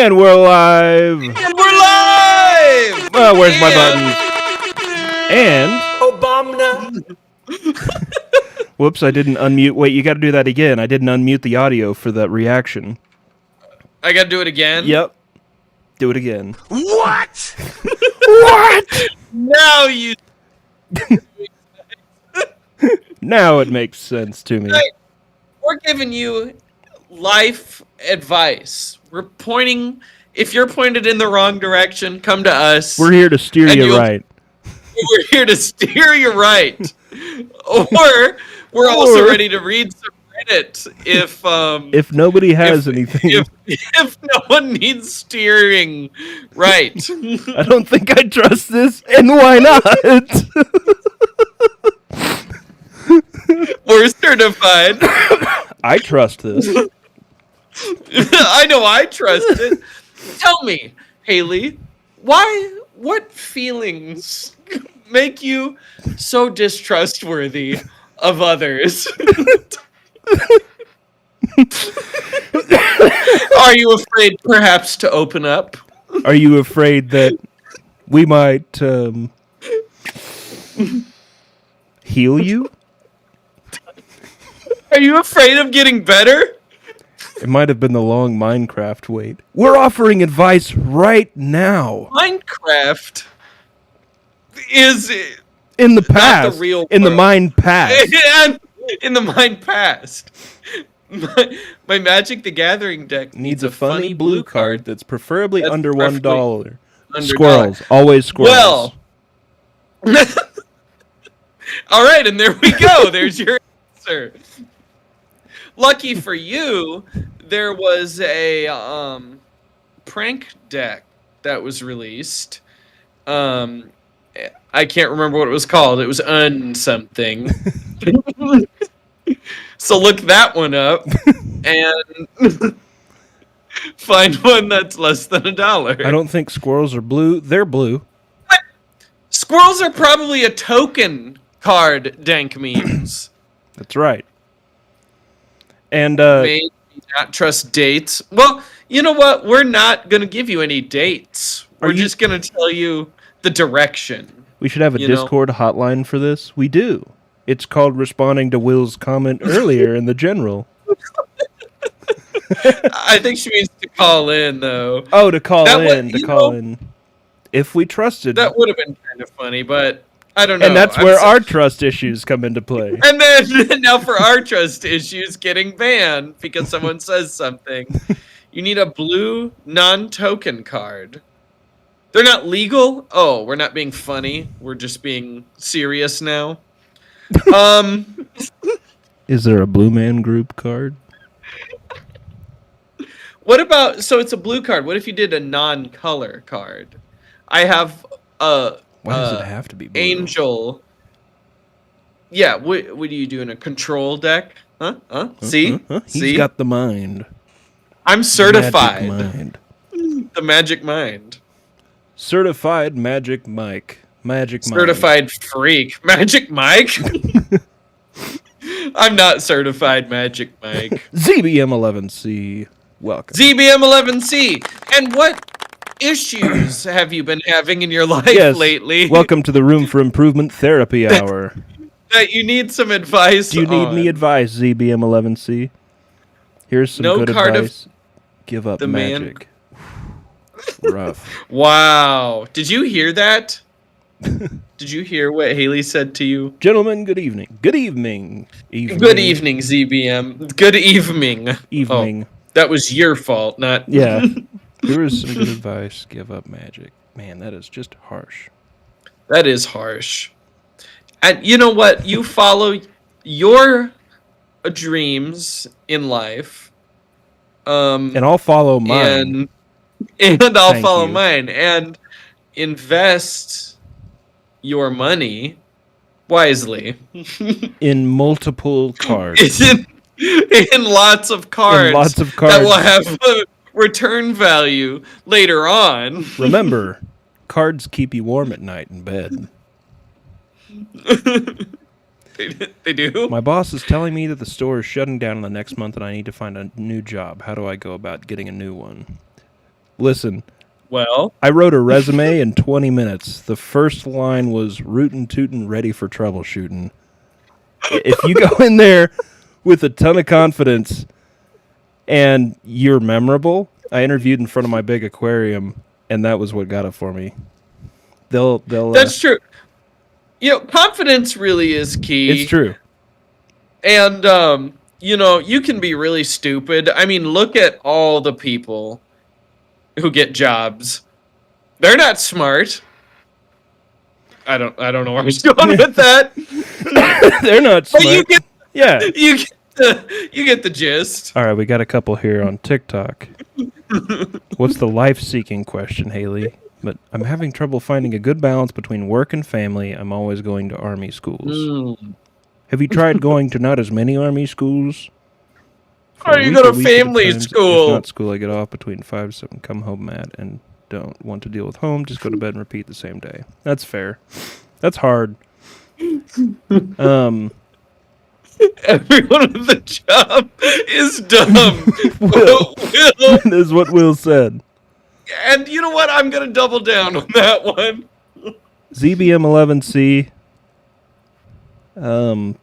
And we're live! And we're live! Where's my buttons? And... Obama! Whoops, I didn't unmute. Wait, you gotta do that again. I didn't unmute the audio for that reaction. I gotta do it again? Yep. Do it again. What? What? Now you... Now it makes sense to me. We're giving you life advice. We're pointing... If you're pointed in the wrong direction, come to us. We're here to steer you right. We're here to steer you right. Or we're also ready to read some Reddit if nobody has anything. If no one needs steering right. I don't think I trust this, and why not? We're certified. I trust this. I know I trust it. Tell me, Haley, what feelings make you so distrustworthy of others? Are you afraid perhaps to open up? Are you afraid that we might heal you? Are you afraid of getting better? It might have been the long Minecraft wait. We're offering advice right now. Minecraft is in the past. Not the real in the world. mind past. In the mind past. My Magic the Gathering deck Needs a funny blue card that's preferably under $1. Under Squirrels. Always squirrels. Well. All right, and there we go. There's your answer. Lucky for you, there was a prank deck that was released. I can't remember what it was called. It was something. So look that one up and find one that's less than $1. I don't think squirrels are blue. They're blue. What? Squirrels are probably a token card, dank memes. That's right. And Maybe not trust dates. Well, you know what? We're not going to give you any dates. We're just going to tell you the direction. We should have a Discord hotline for this. We do. It's called responding to Will's comment earlier in the general. I think she means to call in, though. Oh, to call in. If we trusted. That would have been kind of funny, but I don't know. And that's where our trust issues come into play. And then now for our trust issues getting banned because someone says something. You need a blue non-token card. They're not legal? Oh, we're not being funny. We're just being serious now. Is there a Blue Man Group card? What about, so it's a blue card. What if you did a non-color card? I have a why does it have to be blue? Angel. Yeah, what are you doing? A control deck? See? He's got the mind. I'm certified. Magic mind. The magic mind. Certified Magic Mike. Certified freak. Magic Mike? I'm not certified Magic Mike. ZBM11C. Welcome. ZBM11C. And what issues have you been having in your life lately? Welcome to the Room for Improvement Therapy Hour. That you need some advice. Do you need any advice, ZBM11C? Here's some good advice. Give up magic. Rough. Wow. Did you hear that? Did you hear what Haley said to you? Gentlemen, good evening. Good evening. Good evening, ZBM. Good evening. Evening. Oh, that was your fault, not... Yeah. Here is some good advice. Give up magic. Man, that is just harsh. That is harsh. And you know what? You follow your dreams in life. And I'll follow mine. And I'll follow mine. And invest your money wisely. In multiple cards. In lots of cards. In lots of cards. That will have a return value later on. Remember, cards keep you warm at night in bed. They do? My boss is telling me that the store is shutting down in the next month and I need to find a new job. How do I go about getting a new one? Listen. Well, I wrote a resume in 20 minutes. The first line was rootin' tootin' ready for troubleshooting. If you go in there with a ton of confidence and you're memorable, I interviewed in front of my big aquarium, and that was what got it for me. They'll. That's true. Confidence really is key. It's true. And you can be really stupid. I mean, look at all the people who get jobs. They're not smart. I don't know where I was going with that. They're not smart. But you get the gist. All right, we got a couple here on TikTok. What's the life-seeking question, Haley? But I'm having trouble finding a good balance between work and family. I'm always going to army schools. Have you tried going to not as many army schools? Or you go to family school. If not school, I get off between 5 to 7, come home mad, and don't want to deal with home. Just go to bed and repeat the same day. That's fair. That's hard. Everyone at the job is dumb. Will. That is what Will said. And you know what? I'm going to double down on that one. ZBM11C. Are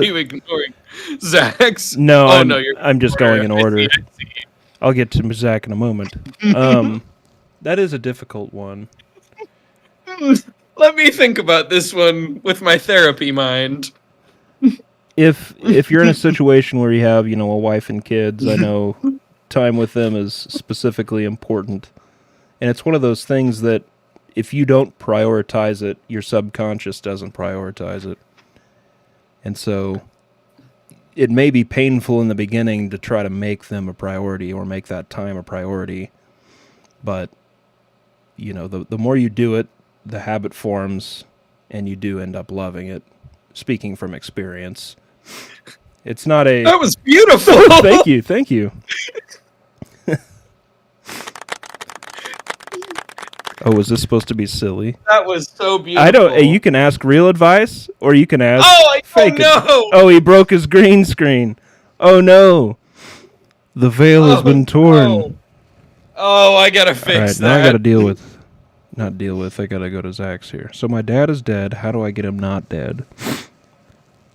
you ignoring Zach's? No, I'm just going in order. I'll get to Zach in a moment. That is a difficult one. Let me think about this one with my therapy mind. If you're in a situation where you have, a wife and kids, I know time with them is specifically important. And it's one of those things that if you don't prioritize it, your subconscious doesn't prioritize it. And so it may be painful in the beginning to try to make them a priority or make that time a priority. But, the more you do it, the habit forms, and you do end up loving it. Speaking from experience. It's not a... That was beautiful! Thank you. Oh, was this supposed to be silly? That was so beautiful. I don't... You can ask real advice, or you can ask fake no! Oh, he broke his green screen. Oh, no. The veil has been torn. No. Oh, I gotta fix that. Now I gotta deal with... Not deal with, I gotta go to Zach's here. So my dad is dead. How do I get him not dead?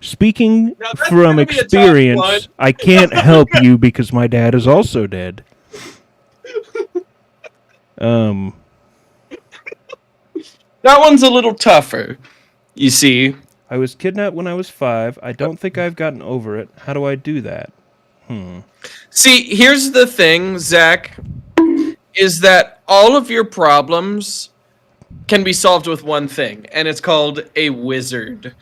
Speaking from experience, I can't help you because my dad is also dead. That one's a little tougher, you see. I was kidnapped when I was 5. I don't think I've gotten over it. How do I do that? See, here's the thing, Zach, is that all of your problems can be solved with one thing, and it's called a wizard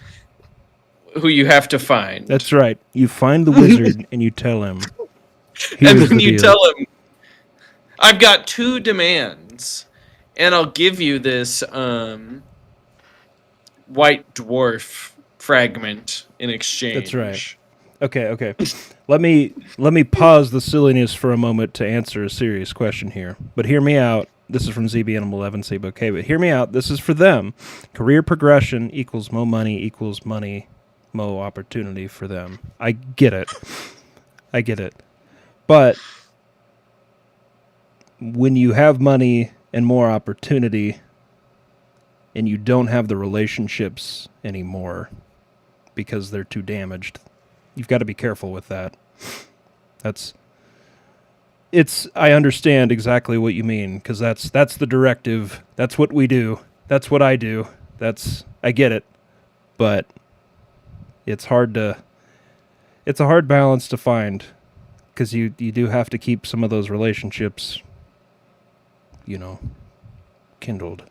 who you have to find. That's right. You find the wizard and you tell him. And then you tell him, I've got 2 demands, and I'll give you this white dwarf fragment in exchange. That's right. Okay. Let me pause the silliness for a moment to answer a serious question here. But hear me out. This is from ZBN11C, okay, but hear me out. This is for them. Career progression equals more money, more opportunity for them. I get it. But when you have money and more opportunity and you don't have the relationships anymore because they're too damaged, you've got to be careful with that. I understand exactly what you mean, because that's the directive. That's what we do. That's what I do. I get it. But it's a hard balance to find, because you do have to keep some of those relationships, kindled.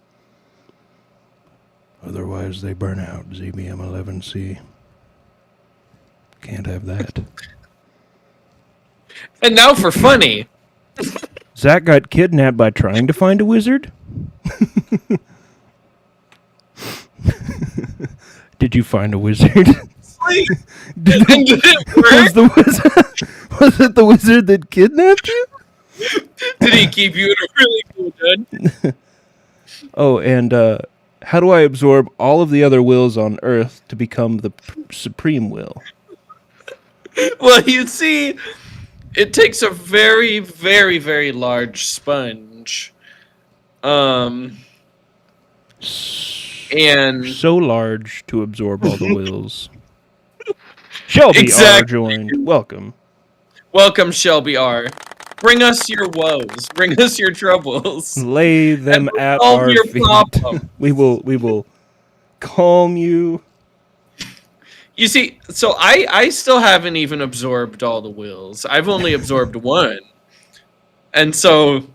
Otherwise they burn out, ZBM11C. Can't have that. And now for funny. Zach got kidnapped by trying to find a wizard? Did you find a wizard? Did it work? Was it the wizard that kidnapped you? Did he keep you in a really cool bed? Oh, and how do I absorb all of the other wills on Earth to become the supreme will? Well, you see, it takes a very, very, very large sponge. And So large to absorb all the wills. Shelby Exactly. R. joined. Welcome. Welcome, Shelby R. Bring us your woes. Bring us your troubles. Lay them we'll at solve our your feet. problem. We will calm you. You see, so I still haven't even absorbed all the wills. I've only absorbed one. And so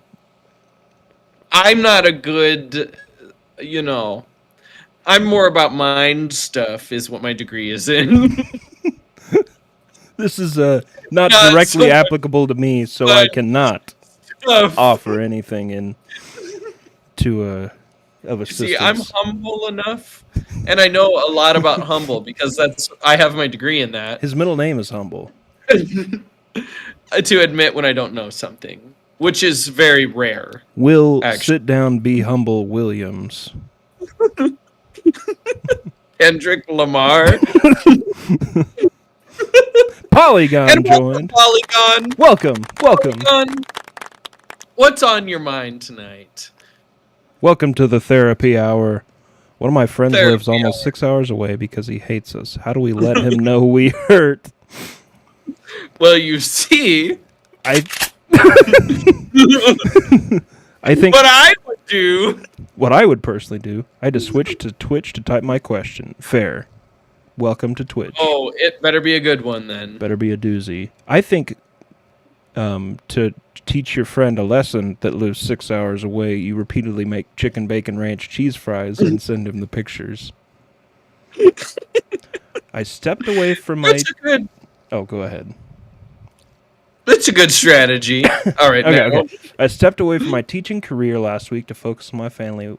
I'm not a good, I'm more about mind stuff is what my degree is in. This is not Not directly so much, applicable to me, so I but cannot stuff. offer anything in to of assistance. See, I'm humble enough, and I know a lot about humble because I have my degree in that. His middle name is Humble. To admit when I don't know something, which is very rare. Will Actually. sit down, be humble, Williams. Kendrick Lamar. Polygon And welcome, joined. Polygon. Welcome. Polygon. What's on your mind tonight? Welcome to the therapy hour. One of my friends Therapy lives almost hour. 6 hours away because he hates us. How do we let him know we hurt? Well, you see, I think what I would do. what I would personally do, I had to switch to Twitch to type my question. Fair. Welcome to Twitch. Oh, it better be a good one then. Better be a doozy. I think to teach your friend a lesson that lives 6 hours away, you repeatedly make chicken bacon ranch cheese fries and send him the pictures. I stepped away from my... Oh, go ahead. That's a good strategy. All right, Okay, now. okay. I stepped away from my teaching career last week to focus on my family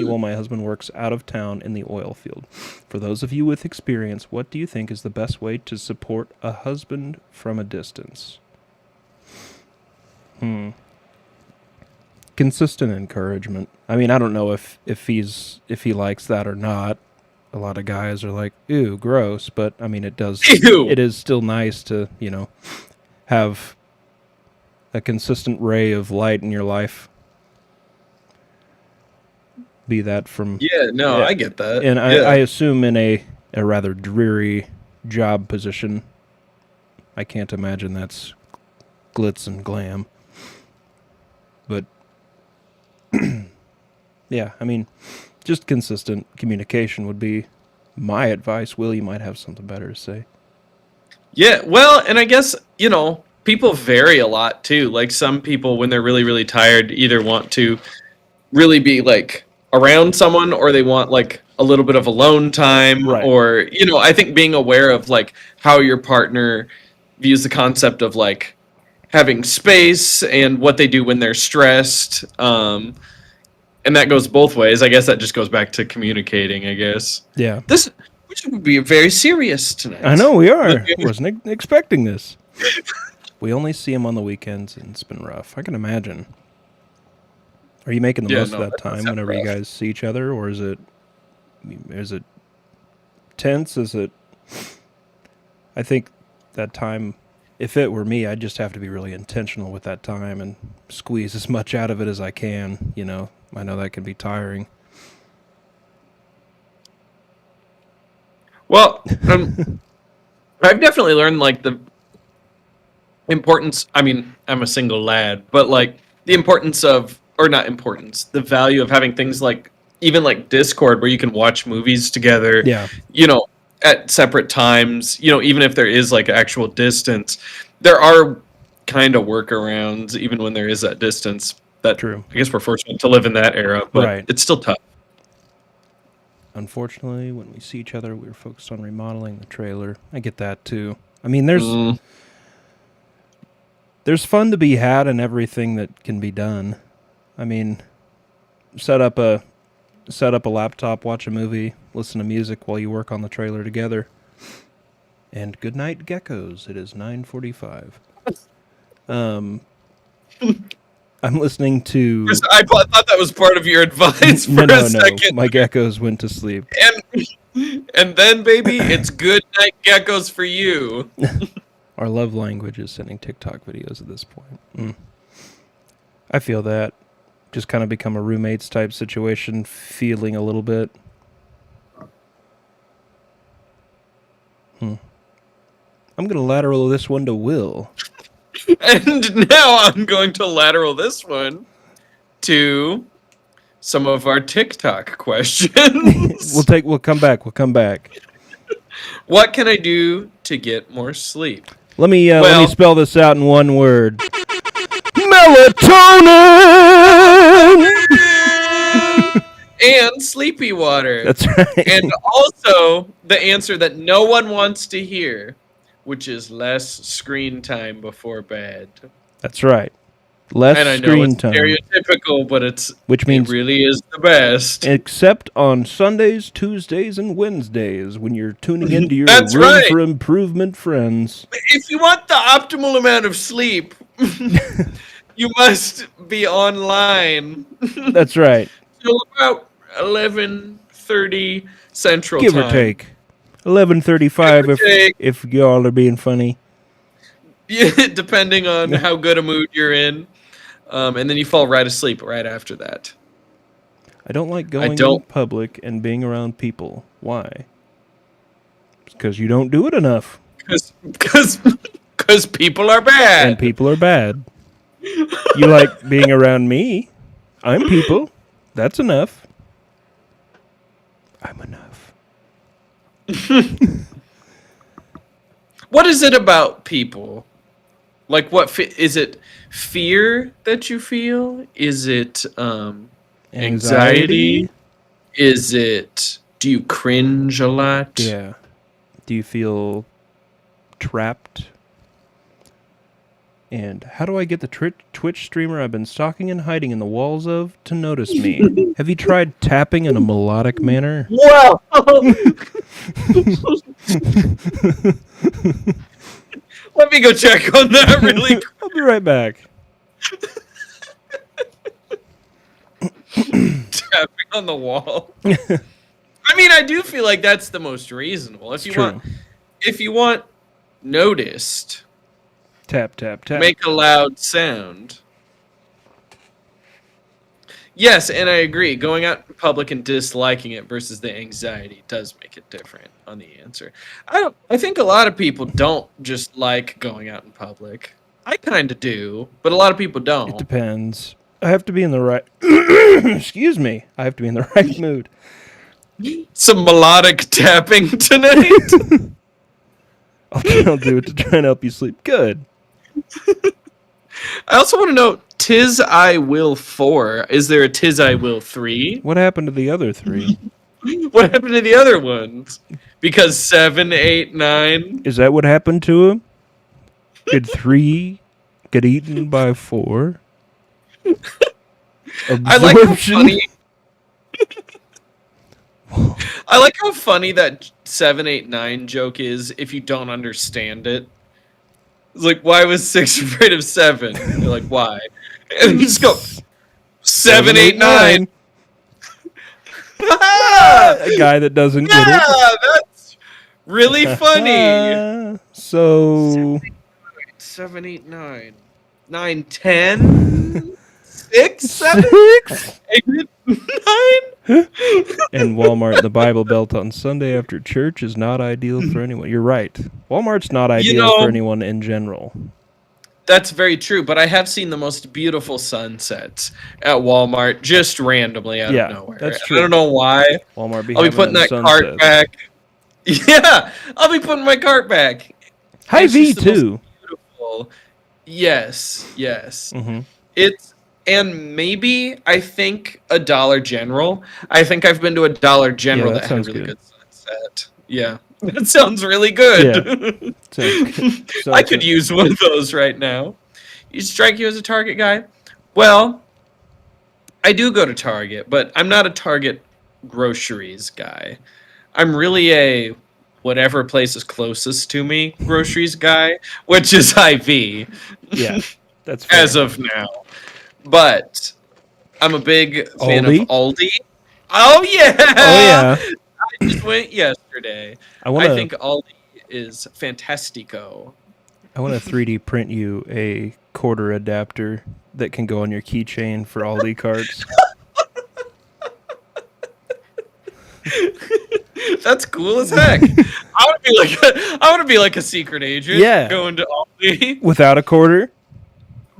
while my husband works out of town in the oil field. For those of you with experience, what do you think is the best way to support a husband from a distance? Consistent encouragement. I mean, I don't know if he likes that or not. A lot of guys are like, "Ew, gross," but I mean, Ew. it is still nice to, have a consistent ray of light in your life. Be that from... Yeah, no, Yeah. I get that. And Yeah. I assume in a rather dreary job position. I can't imagine that's glitz and glam. But, yeah, I mean, just consistent communication would be my advice. Will, you might have something better to say. Yeah, well, and I guess, people vary a lot too. Like some people, when they're really, really tired, either want to really be like around someone or they want like a little bit of alone time. Right. Or, I think being aware of like how your partner views the concept of like having space and what they do when they're stressed. And that goes both ways. I guess that just goes back to communicating, I guess. Yeah. Which would be very serious tonight. I know we are. Wasn't expecting this. We only see him on the weekends, and it's been rough. I can imagine. Are you making the most of that that time sounds whenever you rough. guys see each other, or is it tense? Is it? I think that time, if it were me, I'd just have to be really intentional with that time and squeeze as much out of it as I can. I know that can be tiring. Well, I've definitely learned like the importance. I mean, I'm a single lad, but like the importance of, or not importance, the value of having things like even like Discord where you can watch movies together. Yeah. At separate times. Even if there is like actual distance, there are kind of workarounds even when there is that distance. That True. I guess we're fortunate to live in that era, but Right. it's still tough. Unfortunately, when we see each other, we're focused on remodeling the trailer. I get that too. I mean, there's fun to be had in everything that can be done. I mean, set up a laptop, watch a movie, listen to music while you work on the trailer together. And good night, geckos. It is 9:45. I'm listening to... I thought that was part of your advice for No, a second. my geckos went to sleep. And then, baby, it's good night geckos for you. Our love language is sending TikTok videos at this point. I feel that. Just kind of become a roommates type situation, feeling a little bit. I'm going to lateral this one to Will. And now I'm going to lateral this one to some of our TikTok questions. We'll come back. What can I do to get more sleep? Let me spell this out in one word. Melatonin! And sleepy water. That's right. And also the answer that no one wants to hear, which is less screen time before bed. That's right. Less and I know screen it's time. stereotypical, but it means really is the best. Except on Sundays, Tuesdays, and Wednesdays when you're tuning into your That's Room right. for Improvement friends. If you want the optimal amount of sleep, you must be online. That's right. So about 11:30 Central Give Time. or take. 11:35 Give or take. if y'all are being funny. Yeah, depending on how good a mood you're in. And then you fall right asleep right after that. I don't like going in public and being around people. Why? Because you don't do it enough. Because people are bad. And people are bad. You like being around me. I'm people. That's enough. I'm enough. What is it about people? Like, what is it? Fear that you feel? Is it anxiety? Is it? Do you cringe a lot? Yeah. Do you feel trapped? And how do I get the Twitch streamer I've been stalking and hiding in the walls of to notice me? Have you tried tapping in a melodic manner? Wow! Let me go check on that really quick. I'll be right back. Tapping on the wall. I mean, I do feel like that's the most reasonable. If you want noticed, tap, tap, tap. make a loud sound. Yes, and I agree. Going out in public and disliking it versus the anxiety does make it different on the answer. I think a lot of people don't just like going out in public. I kind of do, but a lot of people don't. It depends. I have to be in the right excuse me. I have to be in the right mood. Some melodic tapping tonight. I'll do it to try and help you sleep. Good. I also want to know, Tis I Will 4. Is there a Tis I Will 3? What happened to the other three? What happened to the other ones? Because 7, 8, 9. Is that what happened to him? Did 3 get eaten by 4? I like how funny. I like how funny that 7, 8, 9 joke is if you don't understand it. It's like, why was 6 afraid of 7? You're like, why? And you just go, 7, 8, 9. A guy that doesn't get it. That's really funny. So 7, 8, 9. 9, 10. 6, 7, 6? 8, 9. And Walmart, the Bible Belt on Sunday after church is not ideal for anyone. You're right. Walmart's not ideal for anyone in general. That's very true, but I have seen the most beautiful sunsets at Walmart just randomly out of nowhere. That's true. I don't know why. Walmart I'll be putting that cart back. Yeah, I'll be putting my cart back. Hy-Vee too. Beautiful. Yes. Mm-hmm. And maybe I think a Dollar General. I think I've been to a Dollar General that had a really good sunset. Yeah, that sounds really good. Yeah. I could use one of those right now. You strike you as a Target guy? Well, I do go to Target, but I'm not a Target groceries guy. I'm really a whatever place is closest to me groceries guy, which is Hy-Vee. Yeah, that's fair. As of now. But I'm a big fan of Aldi. Oh yeah! I just went yesterday. I think Aldi is fantastico. I want to 3D print you a quarter adapter that can go on your keychain for Aldi carts. That's cool as heck. I want to be like a secret agent. Yeah. Go into Aldi, Without a quarter?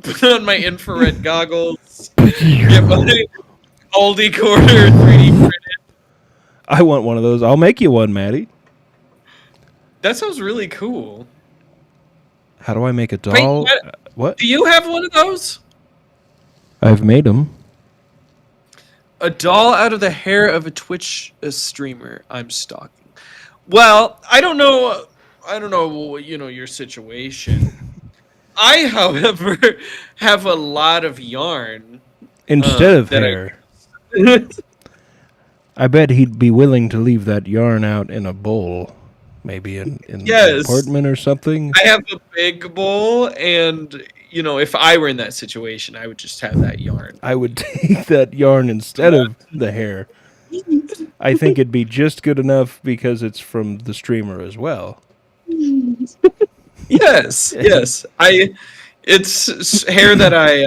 put on my infrared goggles, get my Aldi quarter 3D printed. I want one of those. I'll make you one, Maddie. That sounds really cool. How do I make a Wait, doll? What? do you have one of those? I've made them. A doll out of the hair of a Twitch streamer I'm stalking. Well, I don't know, your situation. I, however, have a lot of yarn. Instead of that hair. I bet he'd be willing to leave that yarn out in a bowl. Maybe in Yes. an apartment or something. I have a big bowl, and, if I were in that situation, I would just have that yarn. I would take that yarn instead of the hair. I think it'd be just good enough because it's from the streamer as well. Yes, yes. It's hair that I,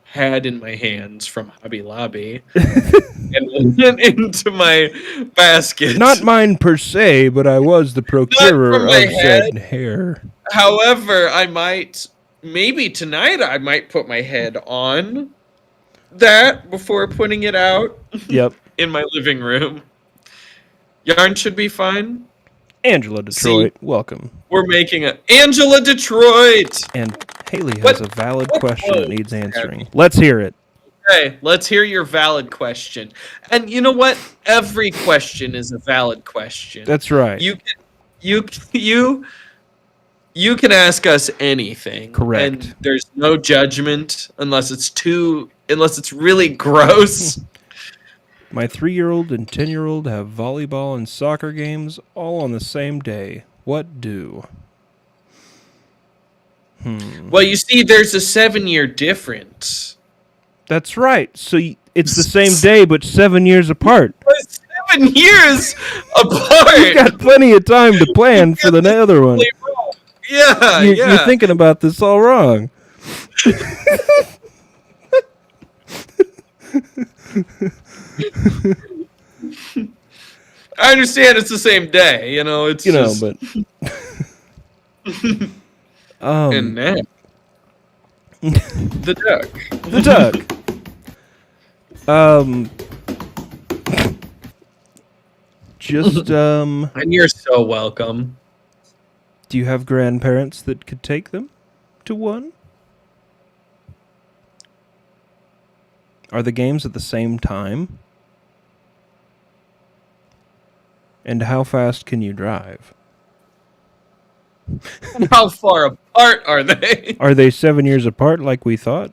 had in my hands from Hobby Lobby and went into my basket. Not mine per se, but I was the procurer from of my said hair. However, maybe tonight I might put my head on that before putting it out Yep. in my living room. Yarn should be fine. Angela Detroit, welcome. We're making Angela Detroit. And Haley has What- a valid what question that clothes needs have answering. Let's hear it. Okay, let's hear your valid question. And you know what? Every question is a valid question. That's right. You can ask us anything. Correct. And there's no judgment unless it's really gross. My 3-year-old and 10-year-old have volleyball and soccer games all on the same day. What do? Well, you see, there's a 7-year difference. That's right. So it's the same day, but 7 years apart. 7 years apart. You've got plenty of time to plan for the other one. Yeah, You're thinking about this all wrong. I understand it's the same day. It's just, but and now the duck. the duck. Just And you're so welcome. do you have grandparents that could take them to one? Are the games at the same time? And how fast can you drive? How far apart are they? Are they 7 years apart like we thought?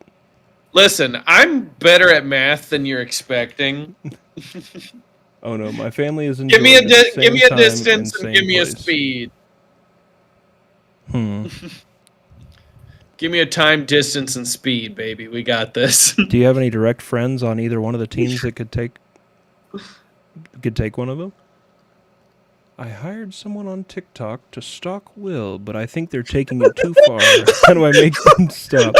Listen, I'm better at math than you're expecting. Oh no, my family is in. Give me a Georgia, give me a same time distance and same give me a place. speed. Hmm. Give me a time, distance, and speed, baby. We got this. Do you have any direct friends on either one of the teams that could take one of them? I hired someone on TikTok to stalk Will, but I think they're taking it too far. How do I make them stop?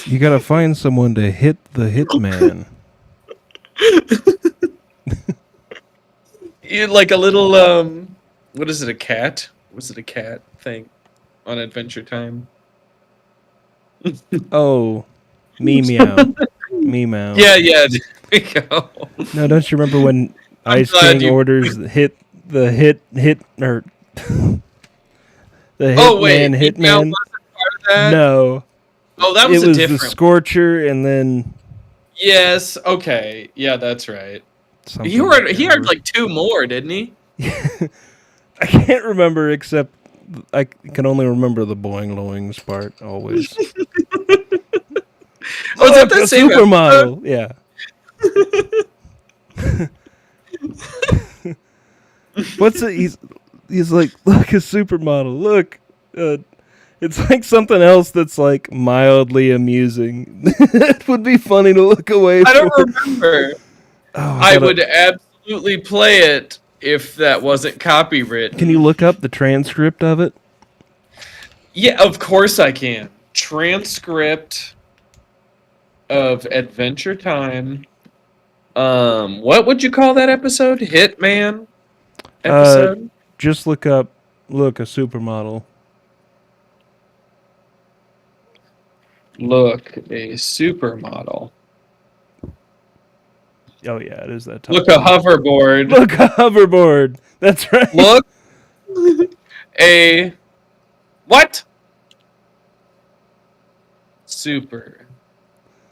You gotta find someone to hit the hitman. You like a little what is it? A cat? Was it a cat thing on Adventure Time? Oh, me meow. Me meow. Yeah. There we go. No, don't you remember when I'm Ice glad King you- orders hit or the Oh wait, Hitman Meow Hitman? wasn't part of that? No, Oh, that it was a was the different. Scorcher, and then Yes. Okay. Yeah, that's right. something He I heard can't remember. like 2 more, didn't he? I can't remember except I can only remember the boing loings part always. Oh, is that Look, that a same supermodel? Yeah. What's it? He's like, look, a supermodel. Look, It's like something else that's like mildly amusing. It would be funny to look away I don't from. remember. Oh, I would absolutely play it if that wasn't copywritten. Can you look up the transcript of it? Yeah, of course I can. Transcript of Adventure Time. What would you call that episode? Hitman episode? Just look up, look, a supermodel. Look, a supermodel. Oh yeah, it is that time. Look, a hoverboard. Look, a hoverboard. That's right. Look, a what? Super.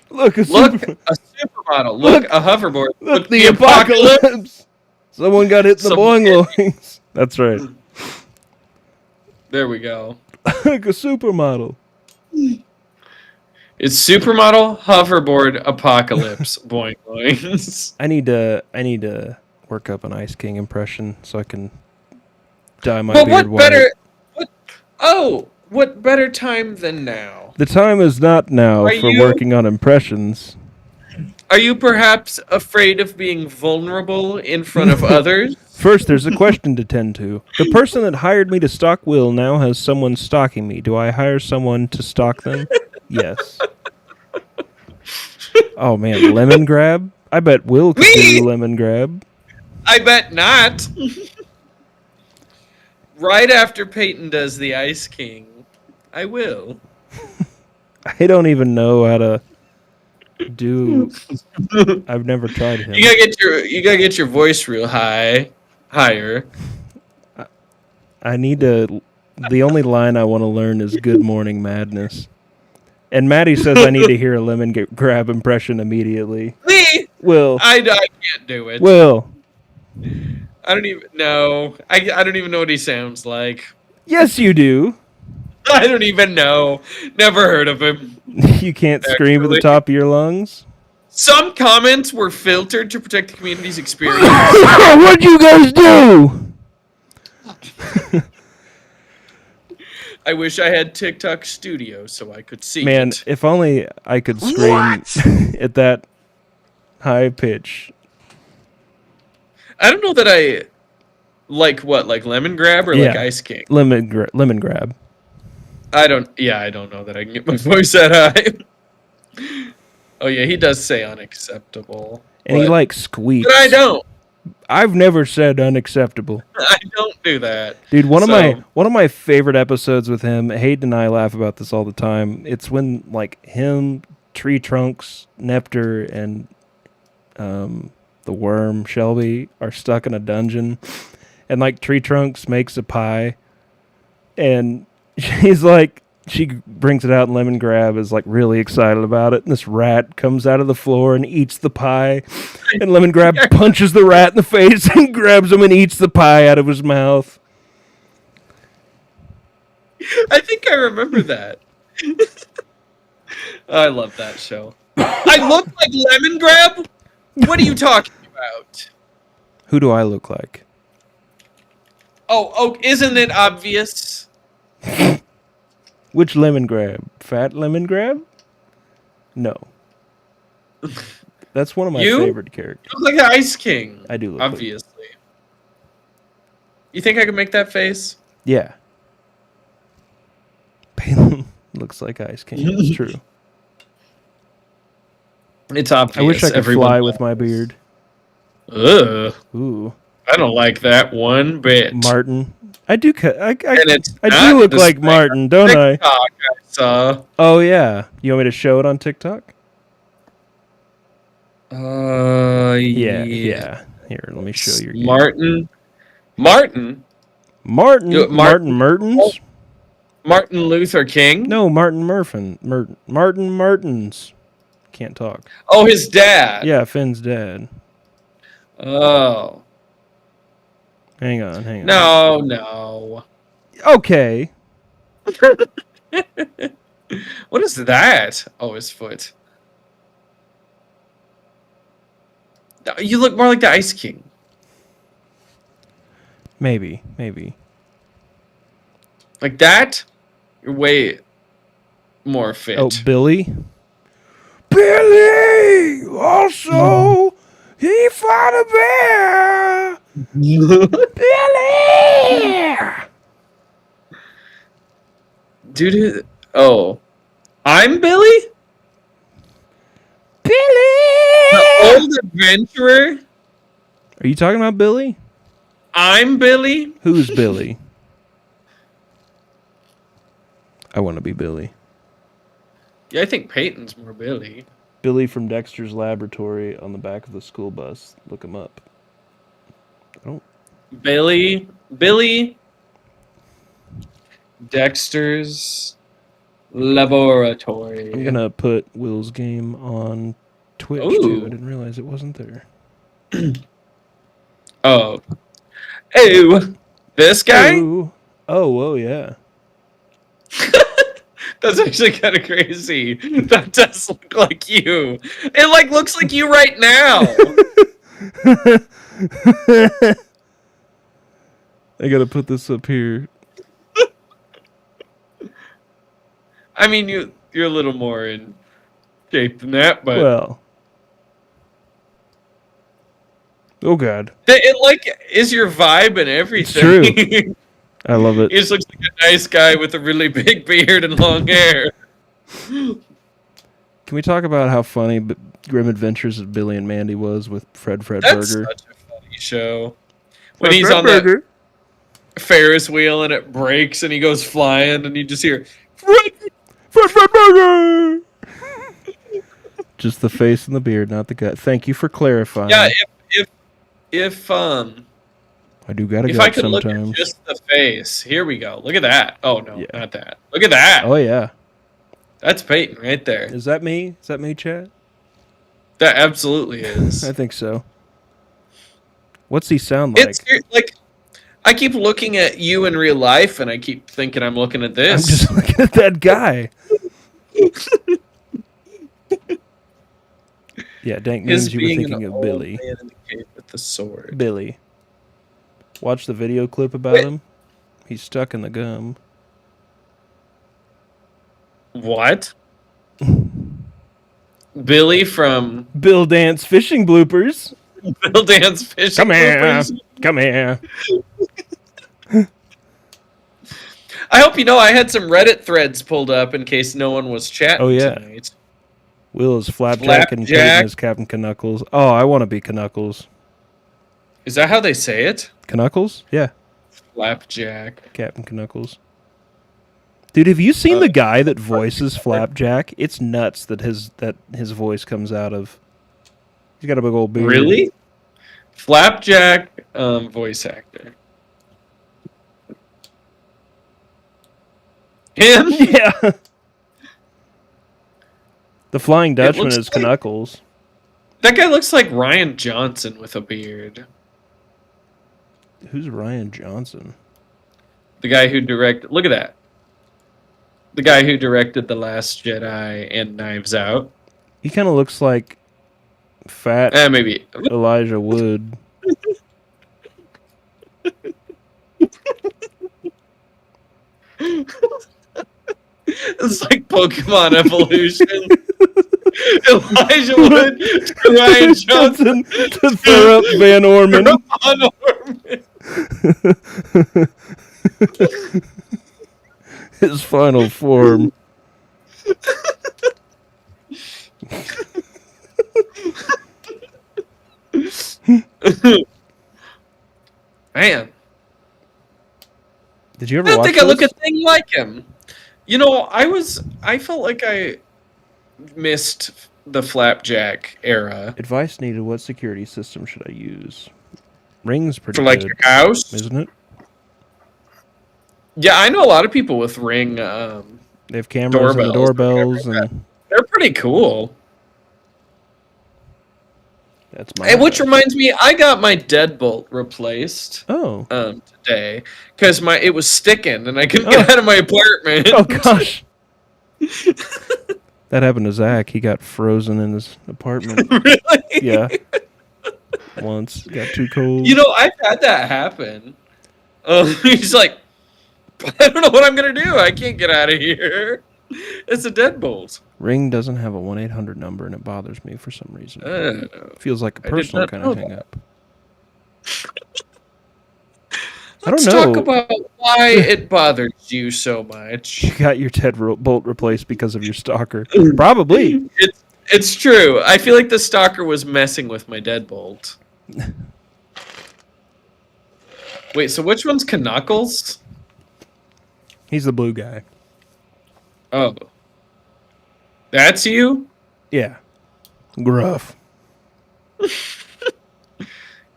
Look, a Look, super. a supermodel. Look, a hoverboard. Look, the apocalypse. Someone got hit in the Someone boing loins. That's right. There we go. Look, a supermodel. It's supermodel, hoverboard, apocalypse, boing boings. I need to work up an Ice King impression so I can dye my But beard what white. better? What better time than now? The time is not now Are for you- working on impressions. Are you perhaps afraid of being vulnerable in front of others? First, there's a question to tend to. The person that hired me to stalk Will now has someone stalking me. Do I hire someone to stalk them? Yes. Oh man, lemon grab? I bet Will could Me? do lemon grab. I bet not. Right after Peyton does the Ice King, I will. I don't even know how to do. I've never tried him. You gotta get your voice real higher. I need to. The only line I want to learn is "Good Morning Madness," and Maddie says I need to hear a lemon grab impression immediately. Me, Will, I can't do it. Will. I don't even know. I don't even know what he sounds like. Yes, you do. I don't even know. Never heard of him. You can't scream at the Actually. top of your lungs. Some comments were filtered to protect the community's experience. What'd you guys do? I wish I had TikTok Studio so I could see Man, it. if only I could scream at that high pitch. I don't know that I like Lemon Grab or like Yeah. Ice King. Lemon grab. I don't know that I can get my voice that high. Oh yeah, he does say unacceptable. And he like squeaks. But I don't. I've never said unacceptable. I don't do that. Dude, one So- of my favorite episodes with him, Hayden and I laugh about this all the time. It's when like him, Tree Trunks, Nepter, and the worm Shelby are stuck in a dungeon, and like Tree Trunks makes a pie, and she brings it out, and Lemon Grab is like really excited about it, and this rat comes out of the floor and eats the pie, and Lemon Grab punches the rat in the face and grabs him and eats the pie out of his mouth. I think I remember that. I love that show. I look like Lemon Grab? What are you talking about? Who do I look like? Oh, isn't it obvious? Which Lemon Grab? Fat Lemon Grab? No. That's one of my You? favorite characters. You look like the Ice King. I do look like- Obviously. You think I could make that face? Yeah. Palin looks like Ice King. It's true. It's obvious. I wish I could Everyone fly with my beard. Ugh. Ooh, I don't like that one bit. Martin. I do. And it's I not do look the like same Martin, don't I? TikTok I saw. Oh yeah. You want me to show it on TikTok? Yeah. Here, let me show you. Martin. Martin. You- Martin Mertens. Martin Luther King. No, Martin Murphin. Martin Martins. Can't talk. Oh, his dad. Yeah, Finn's dad. Oh. Hang on. No. Okay. What is that? Oh, his foot. You look more like the Ice King. Maybe. Like that? You're way more fit. Oh, Billy. Billy. Also, he fought a bear. Billy. Dude, oh. I'm Billy? Billy. The old adventurer? Are you talking about Billy? I'm Billy? Who's Billy? I want to be Billy. Yeah, I think Peyton's more Billy. Billy from Dexter's Laboratory on the back of the school bus. Look him up. Oh, Billy? Dexter's Laboratory. I'm going to put Will's game on Twitch, too. I didn't realize it wasn't there. Oh. Ew. This guy? Ooh. Oh, yeah. That's actually kind of crazy. That does look like you. It like looks like you right now. I got to put this up here. I mean, you're a little more in shape than that, but Well. Oh, God. it like is your vibe and everything. true. I love it. He just looks like a nice guy with a really big beard and long hair. Can we talk about how funny Grim Adventures of Billy and Mandy was with Fred That's Burger? such a funny show. When he's on that Ferris wheel and it breaks and he goes flying and you just hear Fred Burger! Just the face and the beard, not the gut. Thank you for clarifying. yeah. If I do gotta if gut I could look sometimes. at just the face, here we go. Look at that. Oh no, Yeah. not that. Look at that. Oh yeah. That's Peyton right there. Is that me? Is that me, Chad? That absolutely is. I think so. What's he sound like? It's like I keep looking at you in real life, and I keep thinking I'm looking at I'm this. just looking at that guy. Yeah, Dank His means you were being thinking an of old Billy. man in the cave with the sword. Billy. Watch the video clip about Wait. him. He's stuck in the gum. What? Billy from Bill Dance fishing bloopers. Bill Dance Fishing. Come here. Bloopers. Come here. I hope you know I had some Reddit threads pulled up in case no one was chatting Oh, yeah. tonight. Will is Flapjack and Peyton Flapjack. is Captain Knuckles. Oh, I want to be Knuckles. Is that how they say it? Knuckles? Yeah, Flapjack. Captain Knuckles. Dude, have you seen the guy that voices Flapjack? It's nuts that his voice comes out of. He's got a big old beard. Really? Flapjack voice actor. Him? Yeah. The Flying Dutchman looks is like- Knuckles. That guy looks like Ryan Johnson with a beard. Who's Ryan Johnson? The guy who directed... Look at that. The guy who directed The Last Jedi and Knives Out. He kind of looks like fat Maybe. Elijah Wood. It's like Pokemon Evolution. Elijah Wood to Ryan Johnson to throw up Van Orman. on Orman. His final form. Man, Did you ever I don't watch think I look this? a thing like him. You know, I felt like I missed the Flapjack era. Advice needed. What security system should I use? Ring's pretty For like good, your house. isn't it? Yeah, I know a lot of people with Ring. They have cameras and the Doorbells, doorbells, and They're pretty cool. that's my. And which house. reminds me, I got my deadbolt replaced Oh. today because it was sticking and I couldn't get out of my apartment. Oh gosh. That happened to Zach. He got frozen in his apartment. Really? Yeah. Once got too cold. You know, I've had that happen. He's like, I don't know what I'm gonna do. I can't get out of here. It's a deadbolt. Ring doesn't have a 1-800 number, and it bothers me for some reason. Feels like a I did personal not kind know of hang up. I Let's don't know. talk about why it bothers you so much. You got your deadbolt replaced because of your stalker. Probably. It's true. I feel like the stalker was messing with my deadbolt. Wait, so which one's Knuckles? He's the blue guy. Oh. That's you? Yeah. Gruff.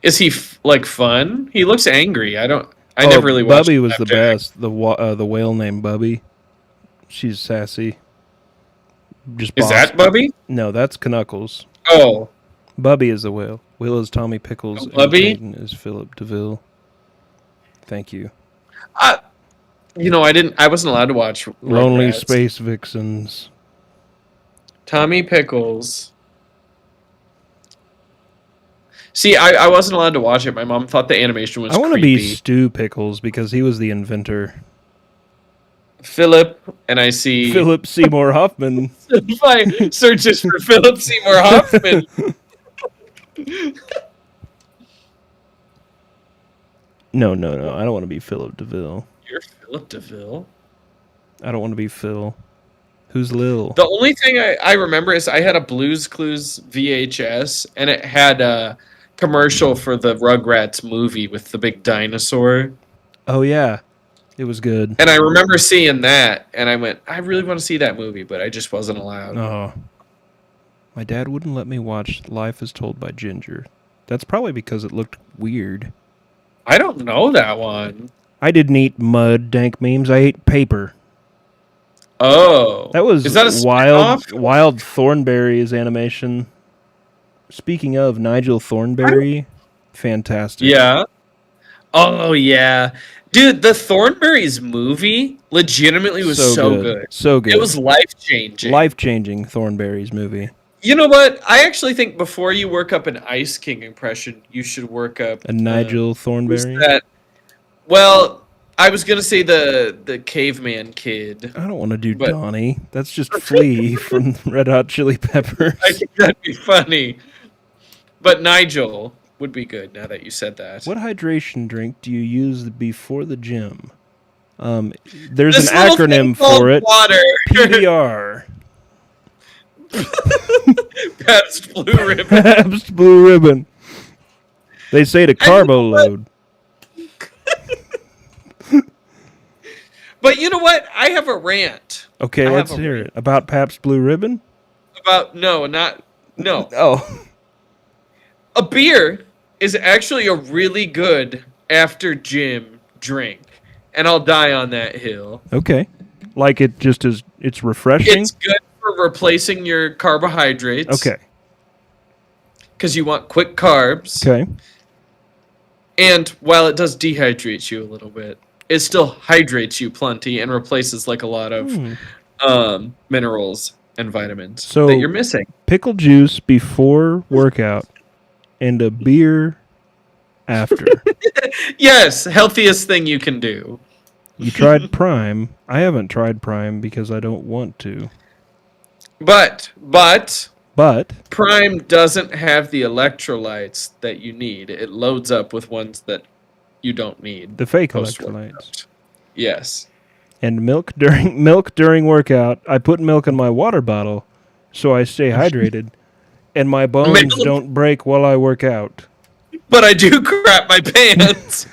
Is he like fun? He looks angry. I Oh, never really watched. Bubby was the After. best. The whale named Bubby. She's sassy. Just Is boss. that Bubby? No, that's Knuckles. Oh, Bubby is the whale. Will is Tommy Pickles. Oh, and Bubby? Caden is Philip DeVille. Thank you. I wasn't allowed to watch Lonely Rugrats. Space Vixens. Tommy Pickles. See, I wasn't allowed to watch it. My mom thought the animation was I want to creepy. be Stu Pickles because he was the inventor. Philip, and I see Philip Seymour Hoffman. my searches for Philip Seymour Hoffman. No. I don't want to be Philip DeVille. You're Philip DeVille. I don't want to be Phil. Who's Lil? The only thing I remember is I had a Blue's Clues VHS, and it had a commercial for the Rugrats movie with the big dinosaur. Oh, yeah. It was good. And I remember seeing that, and I went, I really want to see that movie, but I just wasn't allowed. Oh. My dad wouldn't let me watch Life is Told by Ginger. That's probably because it looked weird. I don't know that one. I didn't eat mud, dank memes. I ate paper. Oh. That was Is that a Wild spin-off? Wild Thornberry's animation. Speaking of Nigel Thornberry, fantastic. Yeah. Oh, yeah. Dude, the Thornberrys movie legitimately was so good. So good. It was life-changing. life-changing Thornberry's movie. You know what? I actually think before you work up an Ice King impression, you should work up And Nigel who's Thornberry. that? Well, I was gonna say the caveman kid. I don't want to do But- Donnie. That's just Flea from Red Hot Chili Peppers. I think that'd be funny. But Nigel would be good now that you said that. What hydration drink do you use before the gym? There's This an little thing acronym called for it. Water. PBR. Pabst Blue Ribbon. Pabst Blue Ribbon. They say to I carbo know what- load. But you know what? I have a rant Okay, I let's have a hear it. About Pabst Blue Ribbon? about no. Oh. A beer is actually a really good after gym drink, and I'll die on that hill. Okay. Like it just is, it's refreshing? It's good for replacing your carbohydrates. Okay. Because you want quick carbs. Okay. And while it does dehydrate you a little bit, it still hydrates you plenty and replaces like a lot of minerals and vitamins So- that you're missing. Pickle juice before workout and a beer after. Yes, healthiest thing you can do. You tried Prime. I haven't tried Prime because I don't want to. But But Prime doesn't have the electrolytes that you need. It loads up with ones that you don't need. the fake post-workout. electrolytes. Yes. And milk during workout. I put milk in my water bottle so I stay hydrated and my bones Milk? don't break while I work out. But I do crap my pants.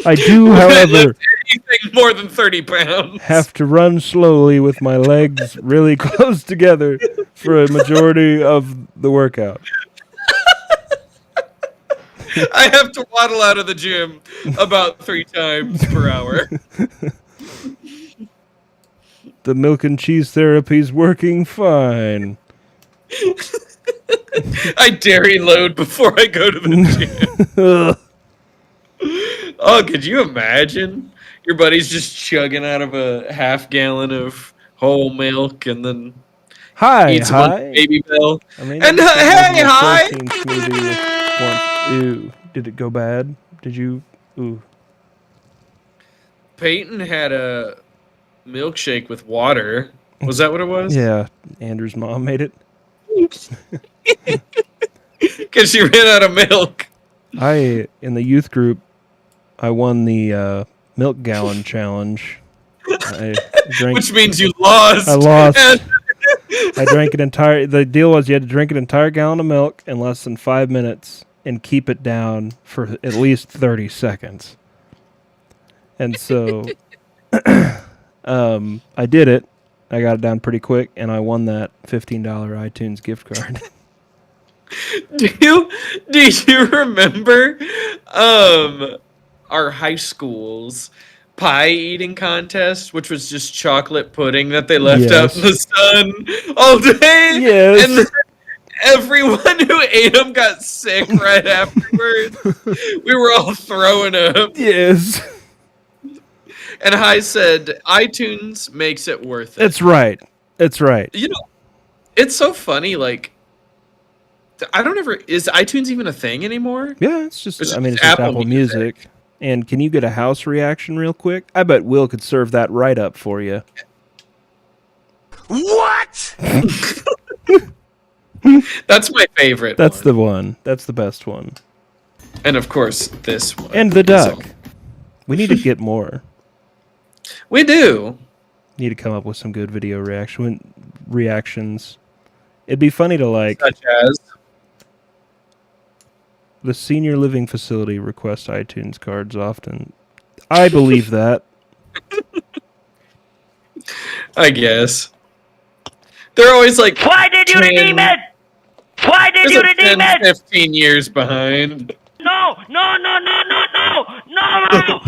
I do, when I however, lift anything more than 30 pounds. have to run slowly with my legs really close together for a majority of the workout. I have to waddle out of the gym about 3 times per hour. The milk and cheese therapy's working fine. I dairy load before I go to the gym. Oh, could you imagine? Your buddy's just chugging out of a half gallon of whole milk and then Hi, eats a bunch hi. of Baby Bell. I mean, And, I just had hey, my hi. protein smoothie once. Ew. Did it go bad? Did you? Ooh. Peyton had a milkshake with water. Was that what it was? Yeah, Andrew's mom made it. Because she ran out of milk. In the youth group, I won the milk gallon challenge. I drank. Which means you lost. I lost. And I drank an entire. The deal was you had to drink an entire gallon of milk in less than 5 minutes and keep it down for at least 30 seconds. And so, I did it. I got it down pretty quick, and I won that $15 iTunes gift card. do you remember our high school's pie eating contest, which was just chocolate pudding that they left out in the sun all day? Yes. And then everyone who ate them got sick right afterwards. We were all throwing up. Yes. And I said, iTunes makes it worth it. That's right. That's right. You know, it's so funny, like, is iTunes even a thing anymore? Yeah, it's just It's just Apple Apple Music. Music. And can you get a house reaction real quick? I bet Will could serve that right up for you. What? That's my favorite. That's one. the one. That's the best one. And of course, this one. And the is duck. We need to get more. We do. Need to come up with some good video reactions. It'd be funny to like Such as. the senior living facility request iTunes cards often. I believe that. I guess. They're always like. Why did you 10 redeem it? Why did you There's like redeem 10, it? 15 years behind. No, no, no, no, no, no, no, no.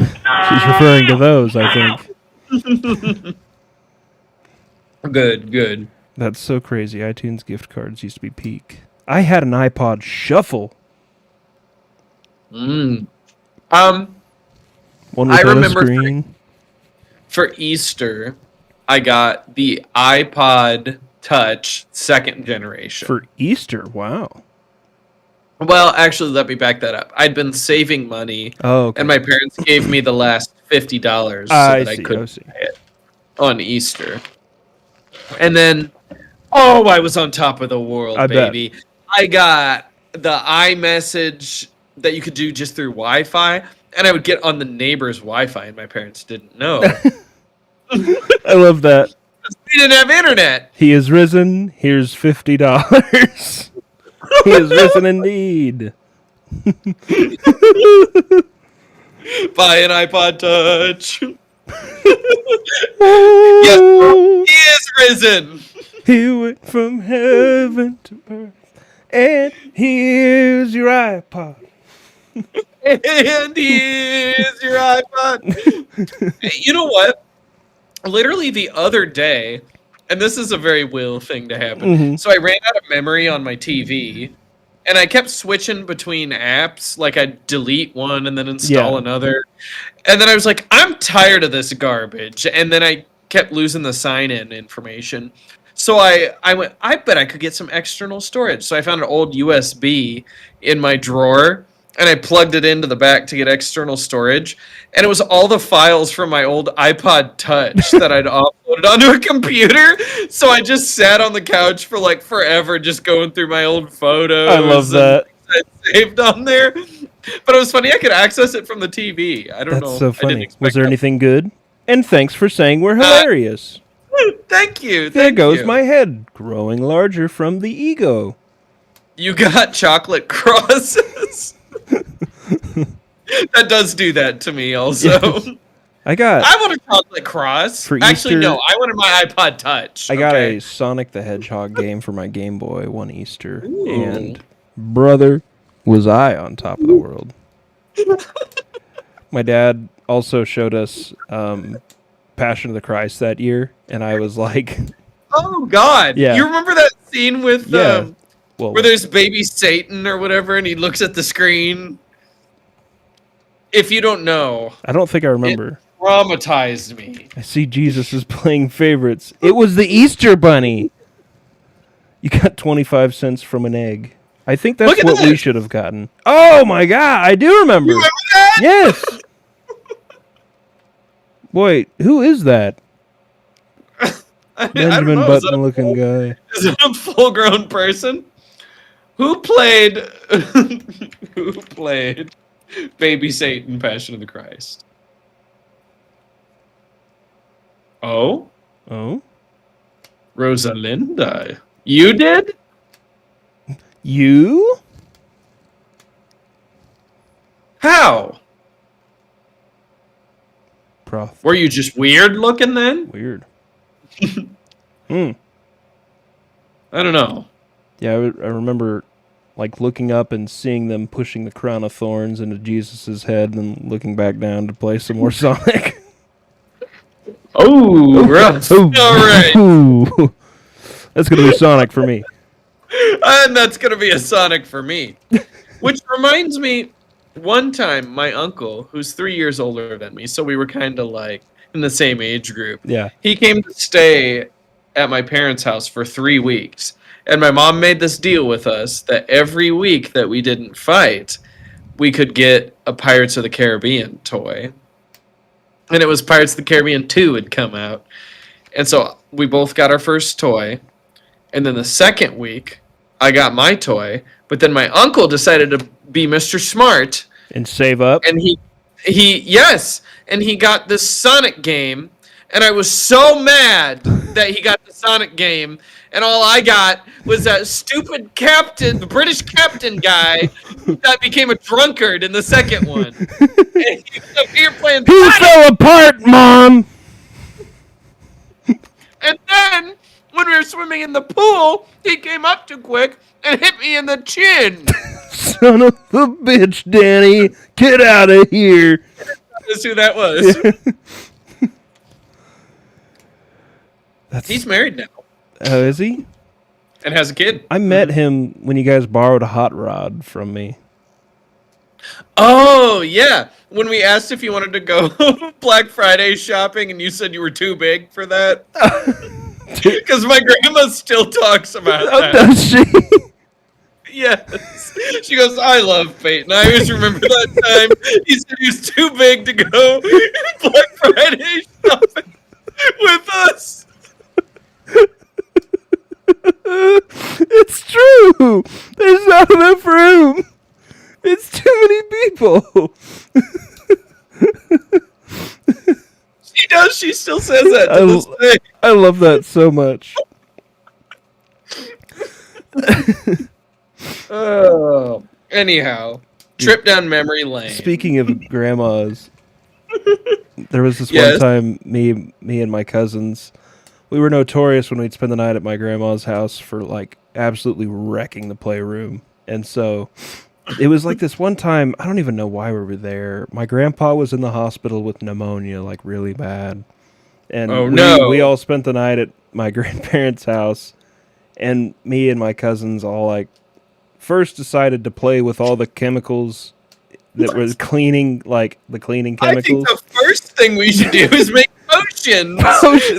She's referring to those, I think. Good. That's so crazy. iTunes gift cards used to be peak. I had an iPod Shuffle. One One I without a remember screen. for Easter, I got the iPod Touch 2nd generation. For Easter, wow. Well, actually, let me back that up. I'd been saving money, Oh, okay. and my parents gave me the last $50 so I that I see, could I see. buy it on Easter. And then, I was on top of the world, I bet. baby. I got the iMessage that you could do just through Wi-Fi, and I would get on the neighbor's Wi-Fi, and my parents didn't know. I love that. We didn't have internet. He is risen. Here's $50. He is risen indeed. Buy an iPod Touch. Oh, He is risen. he went from heaven to earth. And here's your iPod. And here's your iPod. Hey, you know what? Literally the other day, and this is a very Will thing to happen. Mhm. So I ran out of memory on my TV, and I kept switching between apps. Like I'd delete one and then install Yeah. another. And then I was like, I'm tired of this garbage. And then I kept losing the sign-in information. So I went, I bet I could get some external storage. So I found an old USB in my drawer, and I plugged it into the back to get external storage. And it was all the files from my old iPod Touch that I'd uploaded onto a computer. So I just sat on the couch for like forever, just going through my old photos. I love and that. things I saved on there. But it was funny, I could access it from the TV. I don't know. That's so I didn't funny. expect Was there that. anything good? And thanks for saying we're hilarious. Thank you. There Thank goes you. my head, growing larger from the ego. You got chocolate crosses. That does do that to me also. Yes. I got I want a chocolate cross. For Actually, Easter- no. I wanted my iPod Touch. I got okay? a Sonic the Hedgehog game for my Game Boy one Easter, Ooh. and brother, was I on top of the world. My dad also showed us Passion of the Christ that year, and I was like, Oh God! Yeah. You remember that scene with yeah, well, where there's baby Satan or whatever, and he looks at the screen. If you don't know, I don't think I remember. traumatized me. I see Jesus is playing favorites. It was the Easter Bunny. You got 25 cents from an egg. I think that's Look at what we this. should have gotten. Oh my God, I do remember. You remember that? Yes. Boy, who is that? I don't Benjamin know. Button-looking guy. Is it a full-grown person? Who played who played Baby Satan, Passion of the Christ? Oh? Oh, Rosalinda. You did? you? How? Prof. Were you just weird looking then? Weird. I don't know. Yeah, I remember like looking up and seeing them pushing the crown of thorns into Jesus's head, and then looking back down to play some more Sonic. Oh, rough. All right. Ooh. That's gonna be Sonic for me. And that's going to be a Sonic for me. Which reminds me, one time my uncle, who's 3 years older than me, so we were kind of like in the same age group, Yeah. he came to stay at my parents' house for 3 weeks. And my mom made this deal with us that every week that we didn't fight, we could get a Pirates of the Caribbean toy. And it was Pirates of the Caribbean 2 had come out. And so we both got our first toy. And then the second week, I got my toy. But then my uncle decided to be Mr. Smart. And save up. And yes. And he got this Sonic game. And I was so mad that he got the Sonic game. And all I got was that stupid captain, the British captain guy, that became a drunkard in the second one. And he was up here playing He Sonic. fell apart, Mom! And then, when we were swimming in the pool, he came up too quick and hit me in the chin. Son of a bitch, Danny. Get out of here. That's who that was. He's married now Oh, is he? and has a kid. I met him when you guys borrowed a hot rod from me. Oh, yeah. When we asked if you wanted to go Black Friday shopping and you said you were too big for that. Because my grandma still talks about Oh, that. does she? Yes. She goes, I love Peyton. I always remember that time he said he was too big to go Black Friday shopping with us. It's true. There's not enough room. It's too many people. She does. She still says that to this day. I love that so much. Oh. Anyhow, trip down memory lane. Speaking of grandmas, there was this Yes. one time me and my cousins, we were notorious when we'd spend the night at my grandma's house for like absolutely wrecking the playroom. And so it was like this one time, I don't even know why we were there. My grandpa was in the hospital with pneumonia, like really bad. And Oh, no. we all spent the night at my grandparents' house, and me and my cousins all like first decided to play with all the chemicals that was cleaning, like the cleaning I think chemicals. the first thing we should do is make potions.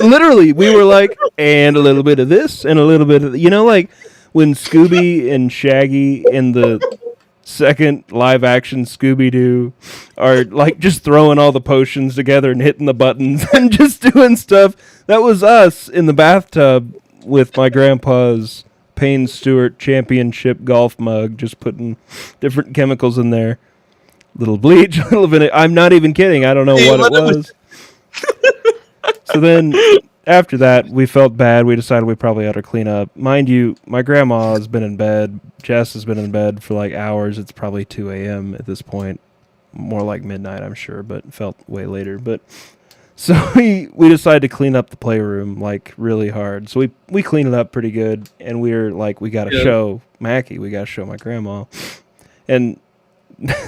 Literally, we were like, and a little bit of this, and a little bit of, like when Scooby and Shaggy in the second live action Scooby-Doo are like just throwing all the potions together and hitting the buttons and just doing stuff. That was us in the bathtub with my grandpa's Payne Stewart championship golf mug, just putting different chemicals in there. Little bleach, a little bit. I'm not even kidding. I don't know what it was. So then, after that, we felt bad. We decided we probably ought to clean up. Mind you, my grandma has been in bed. Jess has been in bed for like hours. It's probably 2 a.m. at this point. More like midnight, I'm sure, but it felt way later. But so we decided to clean up the playroom like really hard. So we cleaned it up pretty good, and we were like, we got to show Mackie. We got to show my grandma. And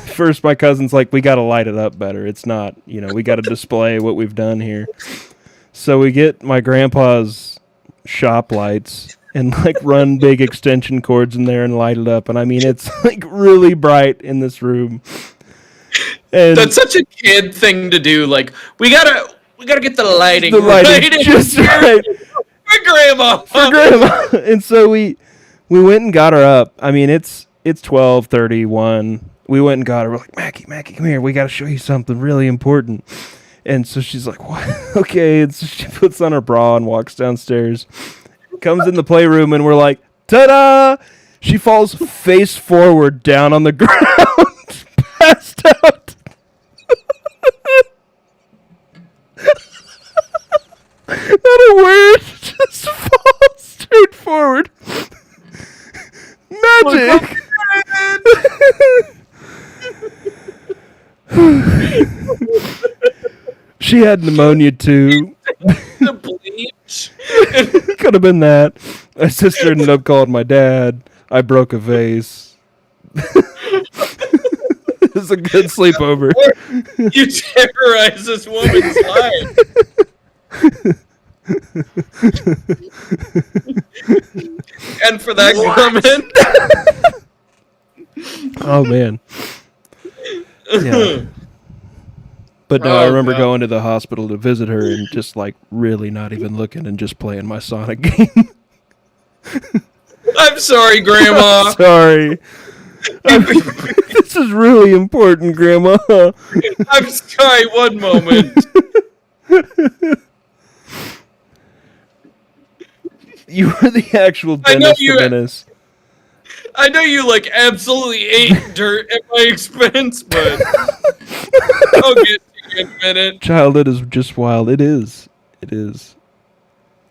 first, my cousin's like, we got to light it up better. It's not, we got to display what we've done here. So we get my grandpa's shop lights and like run big extension cords in there and light it up. And I mean, it's like really bright in this room. And That's such a kid thing to do. Like, we gotta get the lighting, the lighting right in just here right for grandma. for grandma. And so we went and got her up. I mean, it's 12:31. We went and got her. We're like, Mackie, come here. We got to show you something really important. And so she's like, what? Okay. And so she puts on her bra and walks downstairs, comes in the playroom, and we're like, ta-da! She falls face forward down on the ground, passed out. Not a word, just falls straight forward. Magic! She had pneumonia too. The bleach. Could have been that. My sister ended up calling my dad. I broke a vase. It was a good sleepover. You terrorize this woman's life. And for that comment, Oh man. Yeah. But no, I Oh, remember God. going to the hospital to visit her and just like really not even looking and just playing my Sonic game. I'm sorry, Grandma. Sorry. This is really important, Grandma. I'm sorry. One moment. You were the actual I know Dennis you- the Menace. I know you like absolutely ate dirt at my expense, but I'll get to you in a minute. Childhood is just wild. It is. It is.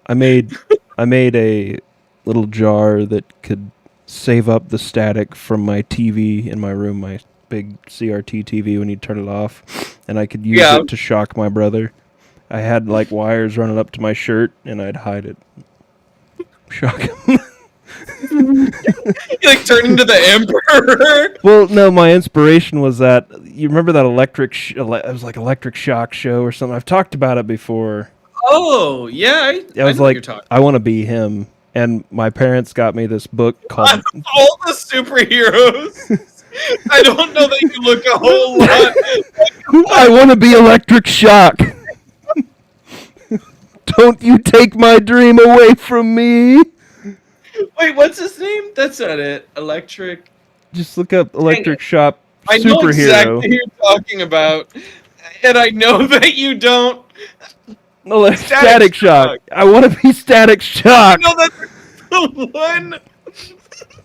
I made a little jar that could save up the static from my TV in my room, my big CRT TV when you turn it off, and I could use Yeah. it to shock my brother. I had like wires running up to my shirt, and I'd hide it. Shock him. You like turn into the Emperor. Well, no, my inspiration was that you remember that it was like Electric Shock Show or something. I've talked about it before. Oh yeah, I I know was what like, you're talking. I want to be him. And my parents got me this book called. All the superheroes. I don't know that you look a whole lot. I want to be Electric Shock. Don't you take my dream away from me. Wait, what's his name? That's not it. Electric. Just look up Electric Shock I know superhero. exactly who you're talking about, and I know that you don't. Static Shock. I want to be Static I Shock. know that's the one.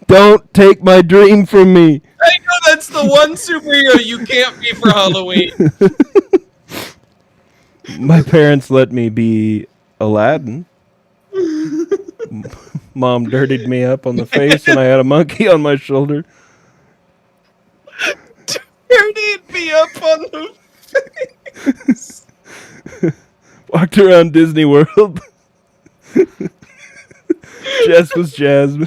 Don't take my dream from me. I know that's the one superhero you can't be for Halloween. My parents let me be Aladdin. Mom dirtied me up on the face and I had a monkey on my shoulder. Dirtied me up on the face. Walked around Disney World. Jess was Jasmine.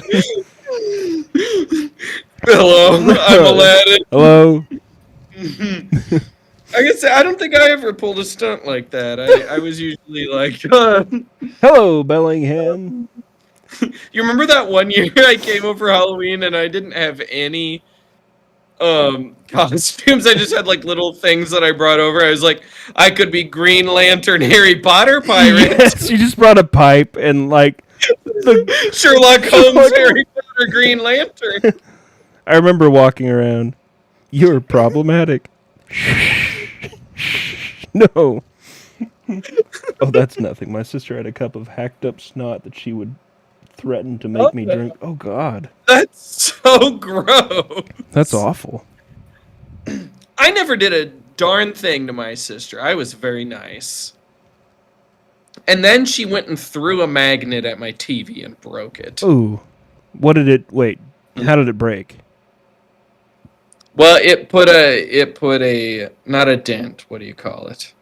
Hello, I'm Aladdin. Hello. I guess I don't think I ever pulled a stunt like that. I was usually like, Hello, Bellingham. you remember that one year I came over Halloween and I didn't have any costumes. I just had like little things that I brought over. I was like, I could be Green Lantern, Harry Potter pirate, Yes, you just brought a pipe and like Sherlock Holmes, Harry Potter, Green Lantern. I remember walking around. You're problematic. No. Oh, that's nothing. My sister had a cup of hacked up snot that she would threaten to make me drink. Oh God. That's so gross. That's awful. I never did a darn thing to my sister. I was very nice. And then she went and threw a magnet at my TV and broke it. Ooh. What did it wait, how did it break? Well, it put a not a dent. What do you call it?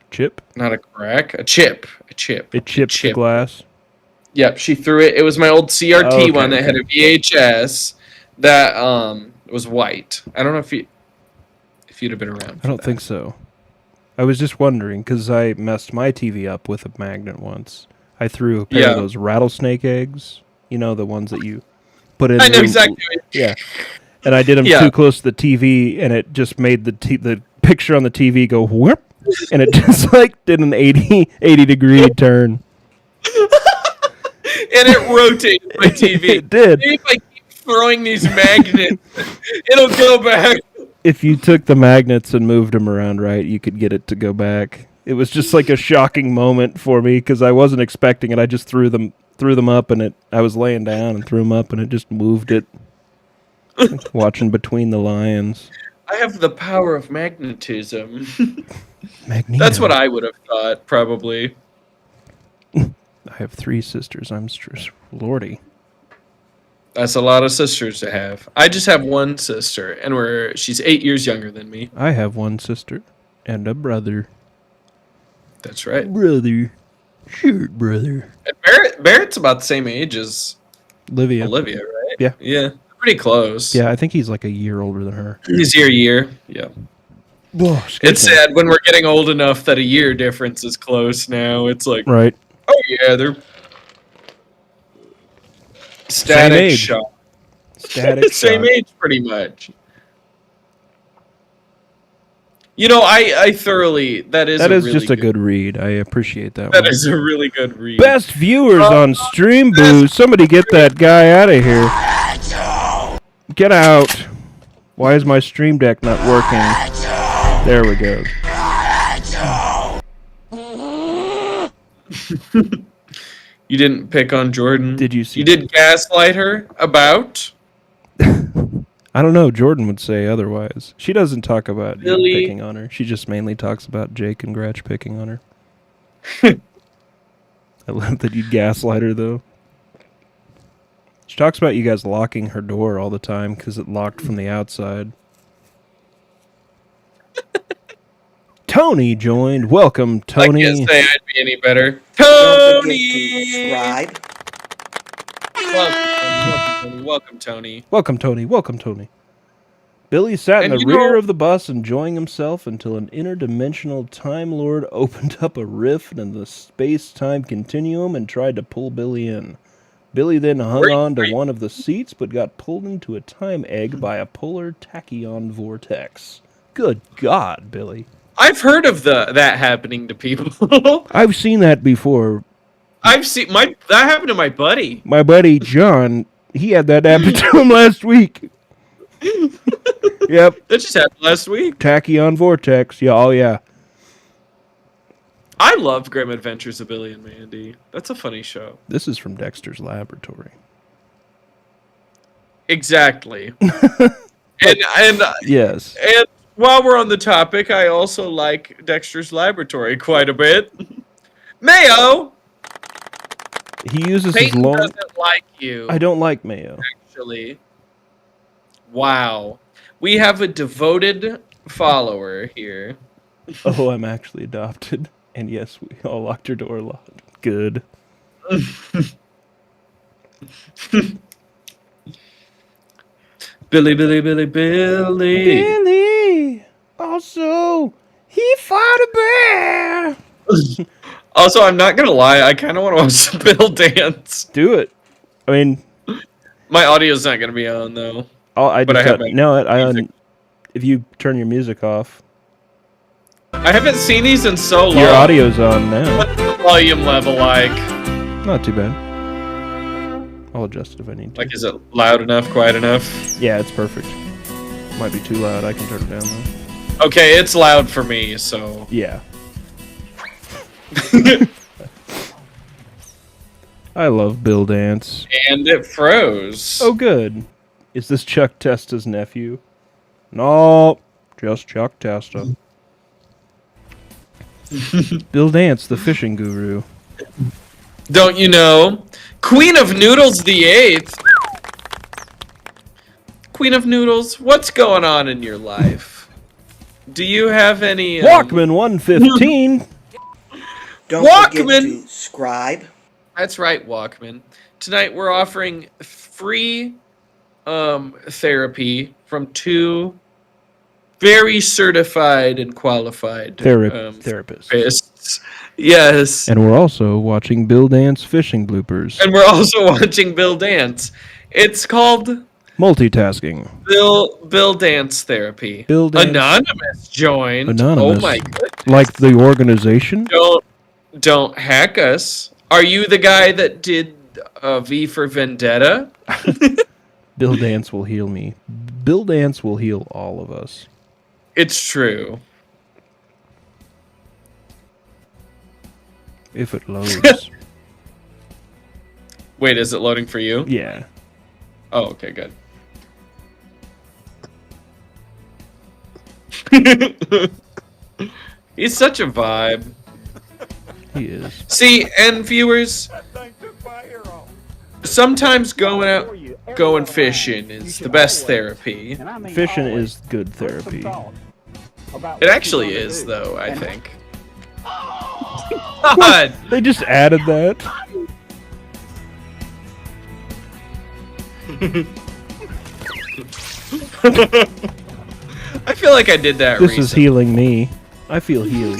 Chip? Not a crack. A chip. A chip. It chipped the glass. Yep, she threw it. It was my old CRT Okay, one that had a VHS that was white. I don't know if you'd have been around. I don't think so. I was just wondering because I messed my TV up with a magnet once. I threw a pair of those rattlesnake eggs. You know, the ones that you put in. I know exactly. Yeah. And I did them too close to the TV, and it just made the picture on the TV go whoop, and it just like did an 80 degree turn. And it rotated my TV. It did. Maybe if I keep throwing these magnets, it'll go back. if you took the magnets and moved them around right, you could get it to go back. It was just like a shocking moment for me because I wasn't expecting it. I just threw them up, and I was laying down and threw them up, and it just moved it. Watching Between the Lions. I have the power of magnetism. Magneto. That's what I would have thought, probably. I have 3 sisters. I'm lordy. That's a lot of sisters to have. I just have one sister, and she's 8 years younger than me. I have 1 sister and a brother. That's right. Brother. Sure, brother. And Barrett's about the same age as Olivia, right? Yeah. Yeah. Pretty close. Yeah, I think he's like a year older than her. He's your year. Yeah. Whoa, It's sad when we're getting old enough that a year difference is close now. It's like, right. oh yeah, they're static age. shock. Static Same shock. age, pretty much. You know, I thoroughly that is really just a good read. I appreciate that. That one. is a really good read. Best viewers on Stream Boo. Somebody get that guy out of here. Get out. Why is my Stream Deck not working? There we go. You didn't pick on Jordan. Did you see? You did gaslight her about? I don't know. Jordan would say otherwise. She doesn't talk about you Billy. picking on her. She just mainly talks about Jake and Gretch picking on her. I love that you gaslight her, though. She talks about you guys locking her door all the time because it locked from the outside. Tony joined. Welcome, Tony. I can't say I'd be any better. Don't forget Tony! to subscribe. Welcome, Tony. Welcome, Tony. Welcome, Tony. Billy sat in And the you rear know- of the bus enjoying himself until an interdimensional Time Lord opened up a rift in the space-time continuum and tried to pull Billy in. Billy then hung on to one of the seats but got pulled into a time egg by a polar tachyon vortex. Good God, Billy. I've heard of that happening to people. I've seen that before. I've seen that happened to my buddy. My buddy John, he had that happen to him last week. Yep. That just happened last week. Tachyon vortex. Yeah, oh yeah. I love Grim Adventures of Billy and Mandy. That's a funny show. This is from Dexter's Laboratory. Exactly. and Yes. And while we're on the topic, I also like Dexter's Laboratory quite a bit. Mayo! He uses his Peyton long... doesn't like you, I don't like mayo. actually. Wow. We have a devoted follower here. Oh, I'm actually adopted. And yes, we all locked your door locked. Good. Billy. Billy! Also, he fought a bear! Also, I'm not going to lie. I kind of want to watch Bill dance. Do it. I mean, My audio's not going to be on, though. I But just I have got, my no, music. if you turn your music off, I haven't seen these in so long. your audio's on now. What's the volume level like? Not too bad. I'll adjust it if I need to. Like, is it loud enough, quiet enough? Yeah, it's perfect. Might be too loud. I can turn it down though. Okay, it's loud for me, so. Yeah. I love Bill Dance. And it froze. Oh, good. Is this Chuck Testa's nephew? No, just Chuck Testa. Bill Dance, the fishing guru. Don't you know? Queen of Noodles the 8th. Queen of Noodles, what's going on in your life? Do you have any... Walkman 115. Don't forget Walkman! to subscribe. That's right, Walkman. Tonight we're offering free therapy from 2 very certified and qualified Therapist. therapists. Yes. And we're also watching Bill Dance fishing bloopers. And we're also watching Bill dance. It's called Multitasking. Bill Dance Therapy. Bill Dance. Anonymous joined. Anonymous. Oh my goodness. Like the organization? Don't hack us. Are you the guy that did V for Vendetta? Bill Dance will heal me. Bill Dance will heal all of us. It's true. If it loads. Wait, is it loading for you? Yeah. Oh, okay, good. He's such a vibe. He is. See, and viewers, sometimes going fishing is the best therapy. Fishing is good therapy. It actually is, though, I think. God! They just added that. I feel like I did that This is recently. healing me. I feel healed.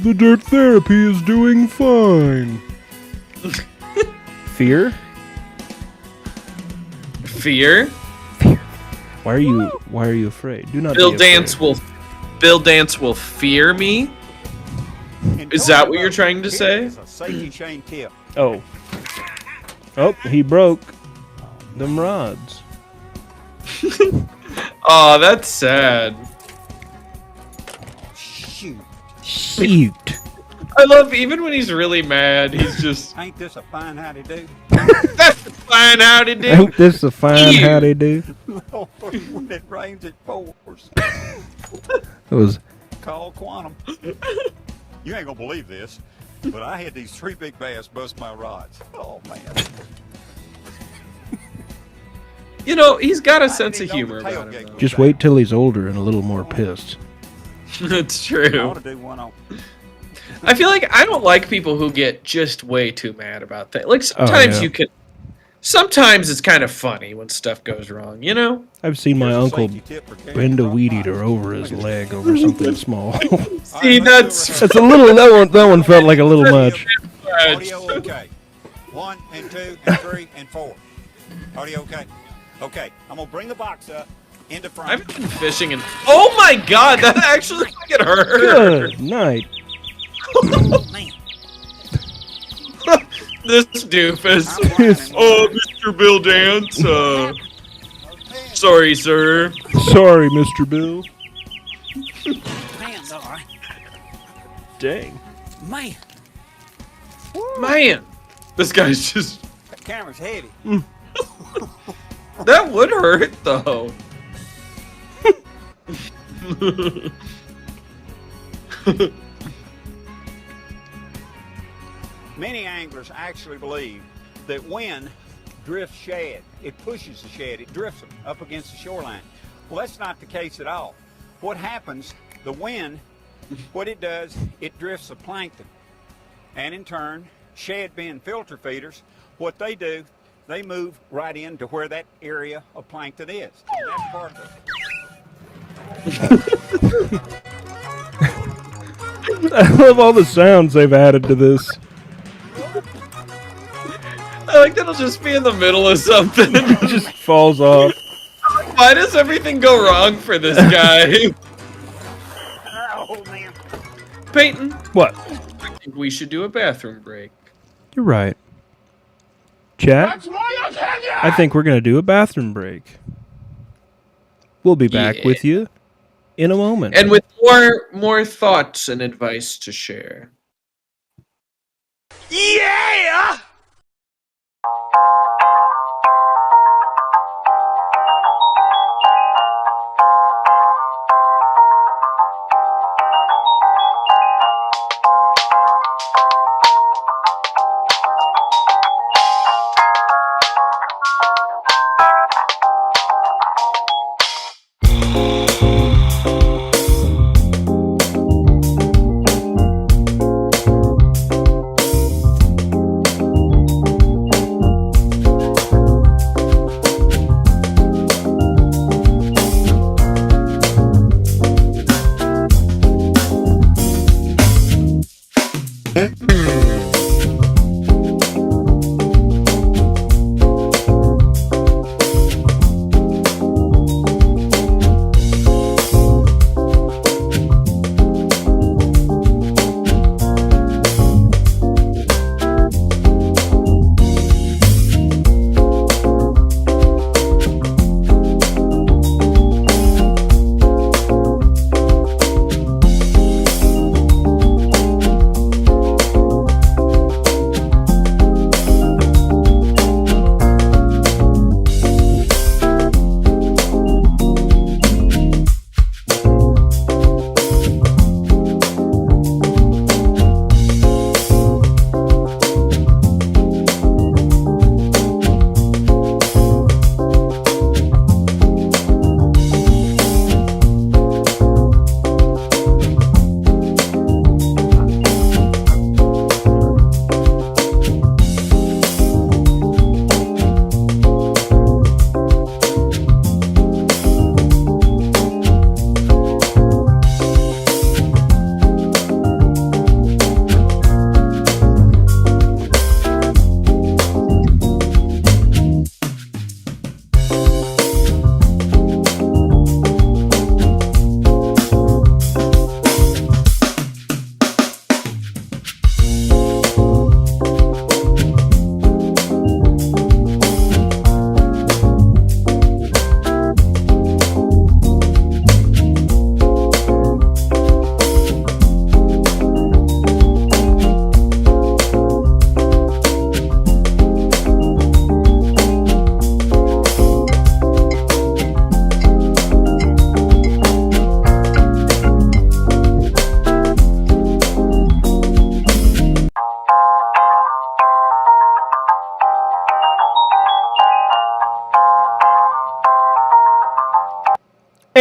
The dirt therapy is doing fine. Fear? Fear? Why are you afraid? Do not Bill be afraid. Dance will fear me? Is that what you're trying to say? Safety chain tip. Oh. Oh, he broke them rods. Oh, that's sad. Shoot. Shoot. I love even when he's really mad, he's just Ain't this a fine howdy do? that's fine howdy Ain't do. this a fine Ew. howdy do? Lord, when it rains, it pours. It was Call Quantum. You ain't gonna believe this, but I had these 3 big bass bust my rods. Oh man. You know, he's got a I sense of didn't even know humor the about him. tailgate Though. was just wait till he's older and a little more pissed. It's I true. ought to do one on. I feel like I don't like people who get just way too mad about things. Like sometimes yeah. you can. Sometimes it's kind of funny when stuff goes wrong, you know? I've seen my Here's a uncle safety tip for carrying bend a drunk weed knives. eater over his leg over something small. See, that's That's a little. That one felt like a little much. Audio okay. 1 and 2 and 3 and 4. Audio okay. Okay, I'm gonna bring the box up into front. I've been fishing and oh my god, that actually fucking hurt. Good night. Man. This doofus. Yes. Oh, Mr. Bill Dance. Sorry, sir. Sorry, Mr. Bill. Man, all right. Dang. Man, Man, this guy's just. that camera's heavy. That would hurt though. Many anglers actually believe that wind drifts shad. It pushes the shad, it drifts them up against the shoreline. Well, that's not the case at all. What happens, the wind, what it does, it drifts the plankton. And in turn, shad being filter feeders, what they do, they move right into where that area of plankton is. And that's part of it. I love all the sounds they've added to this. I like that'll just be in the middle of something. It just falls off. Why does everything go wrong for this guy? Oh, man. Peyton, What? I think we should do a bathroom break. You're right. Chat? I think we're going to do a bathroom break. We'll be back Yeah. with you in a moment. And with more thoughts and advice to share. Yeah!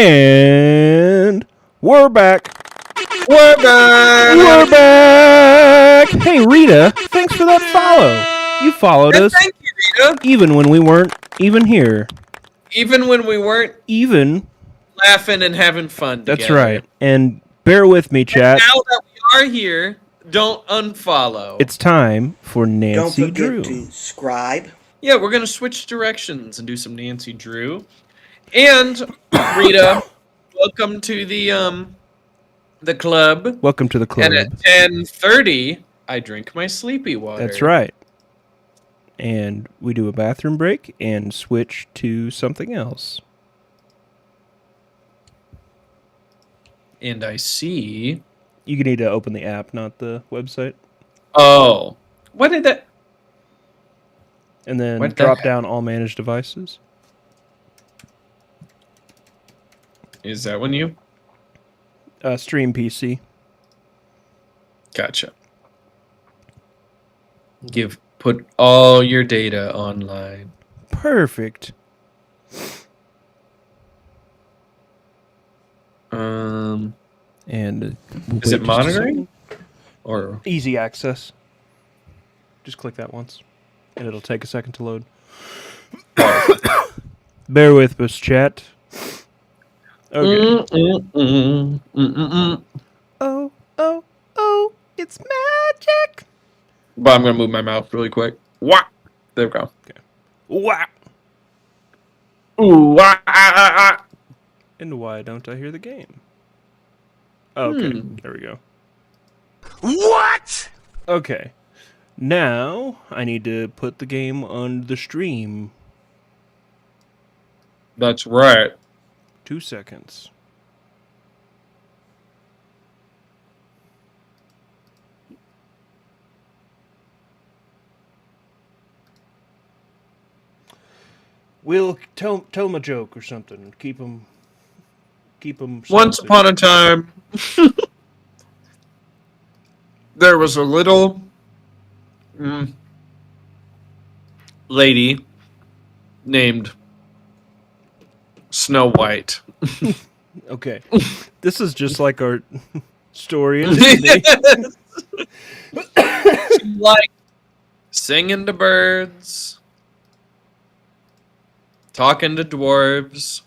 And we're back. We're back. We're back. Hey, Rita, thanks for that follow. You followed And us thank you, Rita. even when we weren't even here. Even when we weren't Even. laughing and having fun together. That's right. And bear with me, chat. Now that we are here, don't unfollow. It's time for Don't Nancy forget Drew. to subscribe. Yeah, we're gonna switch directions and do some Nancy Drew. And Rita, welcome to the club. Welcome to the club. And at 10:30, I drink my sleepy water. That's right. And we do a bathroom break and switch to something else. And I see. You need to open the app, not the website. Oh, what did that? And then What the drop heck? down all managed devices. Is that when you? Stream PC. Gotcha. Put all your data online. Perfect. Um, And is we'll wait it just a monitoring? second. Or Easy access. Just click that once, and it'll take a second to load. Bear with us, chat. Okay. Oh, oh, oh, it's magic. But I'm gonna move my mouth really quick. Wah! There we go. Wow. Ooh, wah, ah, ah, ah. And why don't I hear the game? Okay, there we go. What? Okay. Now, I need to put the game on the stream. That's right. 2 seconds. We'll tell him a joke or something. Keep him. Once upon a time, there was a little lady named Snow White. Okay. This is just like our story. In Disney. She liked singing to birds, talking to dwarves.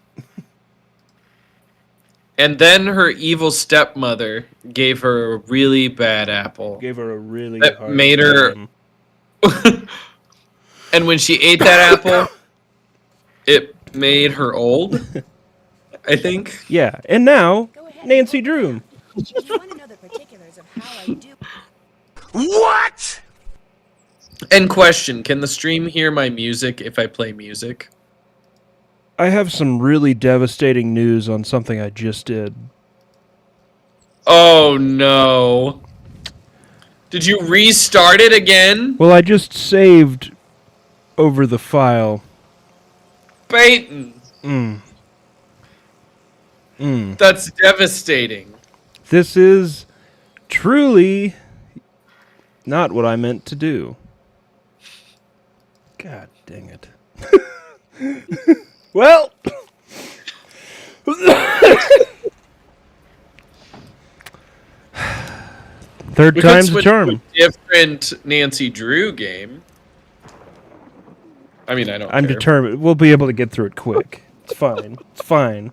And then her evil stepmother gave her a really bad apple. Gave her a really That hard made her- time. And when she ate that apple, it made her old, I think. Yeah, and now Nancy Drew. If you want to know the particulars of how I do. What? And question, can the stream hear my music if I play music? I have some really devastating news on something I just did. Oh no. Did you restart it again? Well, I just saved over the file. Peyton, that's devastating. This is truly not what I meant to do. God dang it. Well, third We could time's the switch charm. to a different Nancy Drew game. I mean, I don't I'm care. determined. We'll be able to get through it quick. It's fine. It's fine.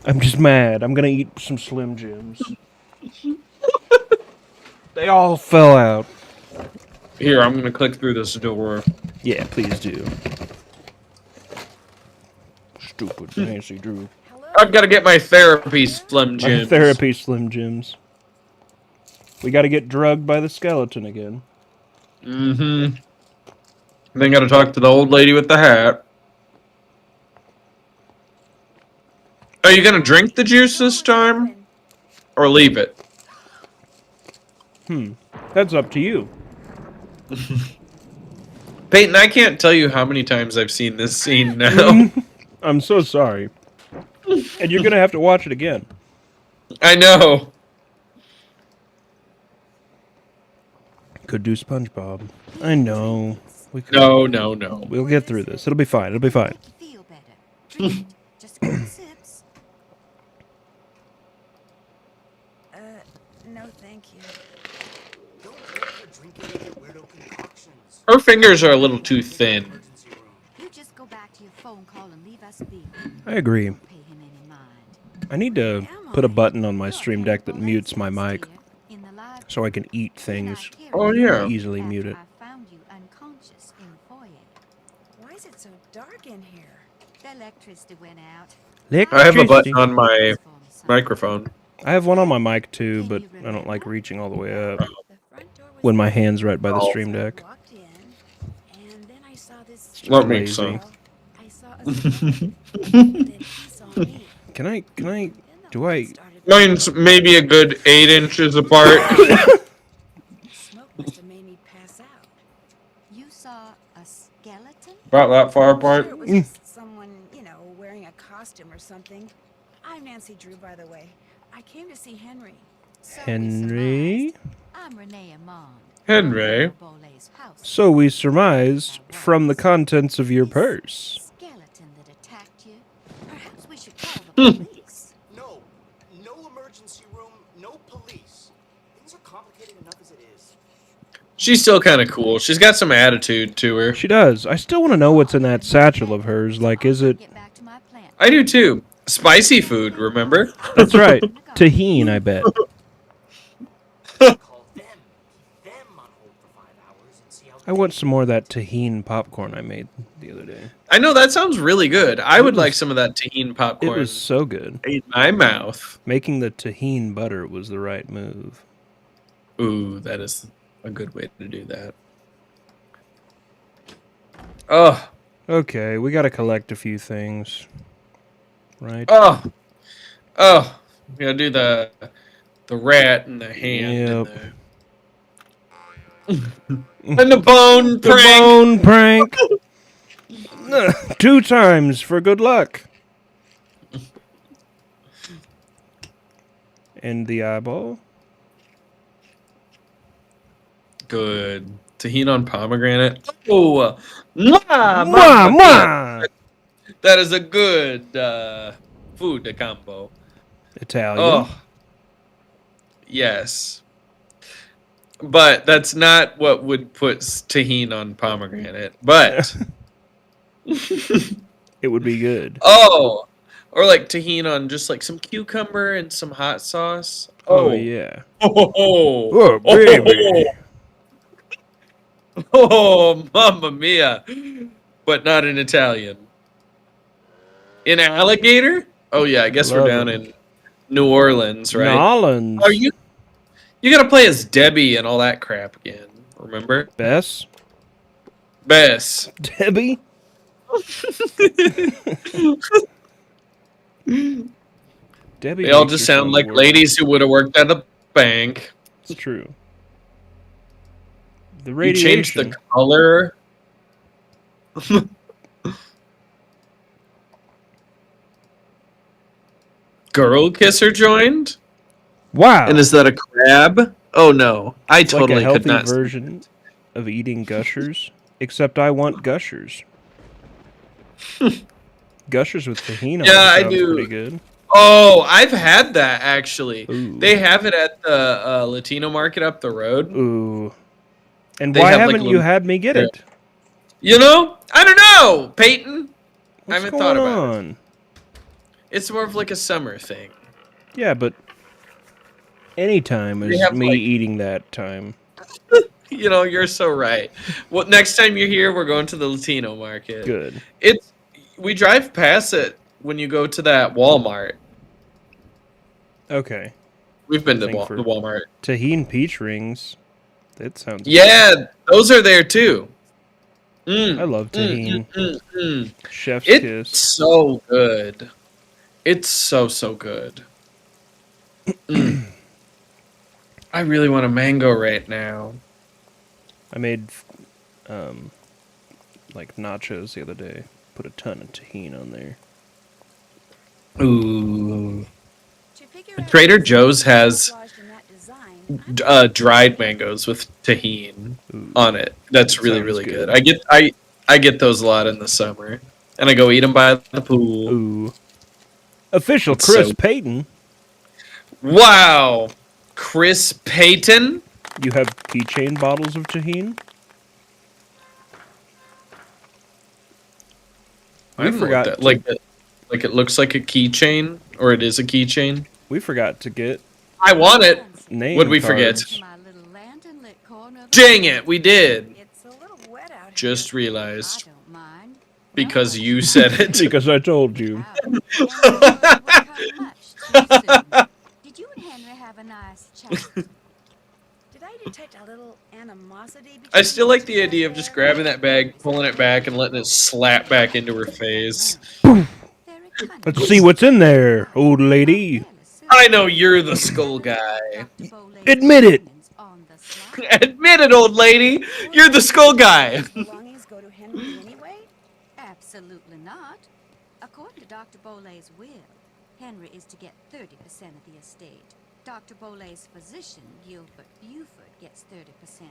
I'm just mad. I'm gonna eat some Slim Jims. They all fell out. Here, I'm gonna click through this door. Yeah, please do. Stupid Nancy Drew. I've got to get my therapy Slim My Jims. therapy Slim Jims. We got to get drugged by the skeleton again. Mm-hmm. Then got to talk to the old lady with the hat. Are you gonna drink the juice this time, or leave it? That's up to you. Peyton, I can't tell you how many times I've seen this scene now. I'm so sorry. And you're gonna have to watch it again. I know. Could do SpongeBob. I know. We could. No. We'll get through this. It'll be fine. It'll be fine. Feel better. Drink it. Just Sips. No, thank you. Her fingers are a little too thin. You just go back to your phone call and leave us be. I agree. Don't pay him any mind. I need to put a button on my Stream Deck that mutes my mic In the library. so I can eat things. Oh, yeah. Easily mute it. I found you unconscious in the foyer. Why is it so dark in here? The electricity went out. I have a button on my microphone. I have one on my mic too, but I don't like reaching all the way up The front door was when my hand's right by the Stream I Deck. walked in, and then I saw this. That makes Lazy. sense. I saw a smoke, and then he saw me. Can I, Then the do light I, started- Mine's maybe a good 8 inches apart. Smoke must have made me pass out. You saw a skeleton? About that far Sure, apart. it was just someone, wearing a costume or something. I'm Nancy Drew, by the way. I came to see Henry. So we Henry? surmised. I'm Renee Amond. Henry. Bole's house. So we surmised from the contents of your purse. Skeleton that attacked you. Perhaps we should call the police. No, no emergency room, no police. Things are complicated enough as it is. She's still kind of cool. She's got some attitude to her. She does. I still want to know what's in that satchel of hers. Like, is it... Get back to my plant. I do too. Spicy food, remember? That's right. Tahine, I bet. Call them on hold for 5 hours and see how I want some more of that tahine popcorn I made the other day. I know that sounds really good. I would like some of that tahini It popcorn was so good. in my mouth. Making the tahine butter was the right move. Ooh, that is a good way to do that. Oh, Okay, we gotta collect a few things. Right? oh, oh! We gotta do the rat and the hand and the bone The prank. bone prank! 2 times for good luck. And the eyeball. Good tahini on pomegranate. Oh, mwah, Mwah, mamma mia. mwah! That is a good food combo. Italian. Oh, yes. But that's not what would put tahini on pomegranate. But It would be good. oh, or like tahini on just like some cucumber and some hot sauce. Oh, yeah. Oh, Oh, baby. oh, mamma mia! But not in Italian. In alligator? Oh yeah, I guess Love we're down it. in New Orleans, right? Nolans. Oh, you gotta play as Debbie and all that crap again. Remember? Bess? Bess. Debbie? Debbie. They all makes just her sound like weird. ladies who would have worked at a bank. It's true. The You radiation. changed the color. Girl Kisser joined? Wow. And is that a crab? Oh no. I It's totally like a could healthy not. version of eating gushers, except I want gushers. Gushers with tahini. on it Yeah, I sounds do. Pretty good. Oh, I've had that actually. Ooh. They have it at the Latino market up the road. Ooh. And They why have, like, haven't you little- had me get Yeah. it? You know? I don't know, Peyton. I What's haven't going thought about it. on? It's more of like a summer thing. Yeah, but anytime is have, me like- eating that time. You know, you're so right. Well, next time you're here, we're going to the Latino market. Good. We drive past it when you go to that Walmart. Okay. We've been to Thing the for- Walmart. Tahine peach rings. That sounds. Yeah, those are there too. I love tahine. Mm. Chef's It's kiss. so good. It's so good. I really want a mango right now. I made like nachos the other day. Put a ton of tahini on there. Ooh. To figure out Trader what's Joe's has camouflaged in that design, dried mangoes with tahini Ooh. on it. That's really Sounds really good. good. I get those a lot in the summer, and I go eat them by the pool. Ooh. Official That's Chris so- Payton. Wow. Chris Payton? You have keychain bottles of Tahine? I We don't know what forgot that- to- like it looks like a keychain, or it is a keychain. We forgot to get I want it. name What'd we cards. forget? My little lantern-lit corner of the Dang it, we did. It's a little wet out Just here. realized. I don't mind. Because you said it. Because I told you. Did you and Henry have a nice chat? Did I detect a little animosity? I still like the idea of just grabbing that bag, pulling it back, and letting it slap back into her face. Let's see what's in there, old lady. I know you're the skull guy. Admit it. Admit it, old lady. You're the skull guy. Belongings go to Henry anyway? Absolutely not. According to Dr. Bolay's will, Henry is to get 30% of the estate. Dr. Bolay's physician, Gilbert Buford, gets 30%.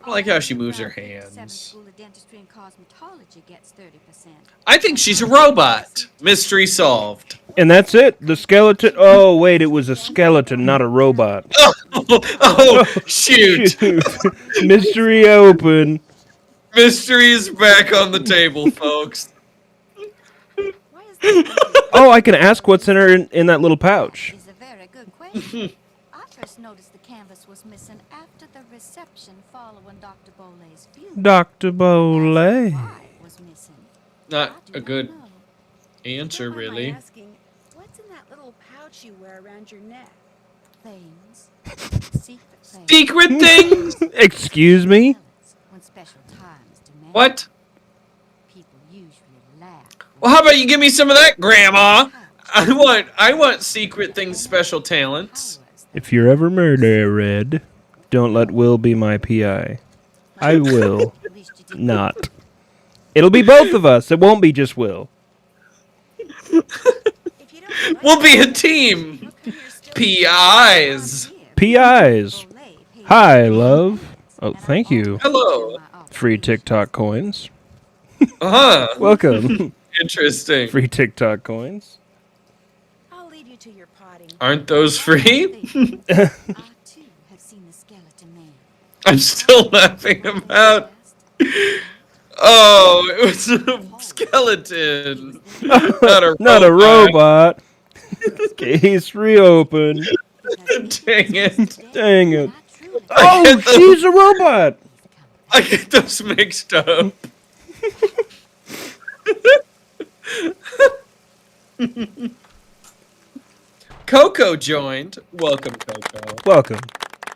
I like how she moves her Seventh hands. School of Dentistry and Cosmetology gets 30%. I think she's a robot. Mystery solved. And that's it. The skeleton. Oh, wait, it was a skeleton, not a robot. Oh, shoot. Mystery open. Mystery is back on the table, folks. Why is that? Oh, I can ask what's in her in that little pouch. Is a very good question. I first noticed the canvas was missing after the reception following Dr. Bolay's funeral. Dr. Bolay. Why it was missing? Not I do a not good know. answer, Don't mind my really. asking, what's in that little pouch you wear around your neck? Things. Secret things. Secret things? Excuse me? When special times demand. What? People usually laugh. Well, how about you give me some of that, Grandma? I want secret things, special talents. If you're ever murdered, don't let Will be my PI. I will not. It'll be both of us. It won't be just Will. If you don't like We'll be a it, team. how come you're still PIs. PIs. Hi, love. Oh, thank you. Hello. Free TikTok coins. Uh-huh. Welcome. Interesting. Free TikTok coins. I'll leave you to your potting. Aren't those free? I too have seen the skeleton man. I'm still laughing about. Oh, it was a skeleton. Not a robot. Case reopened. Dang it. Dang it. I Oh, get those- she's a robot. I get those mixed up. Coco joined. Welcome, Coco. Welcome.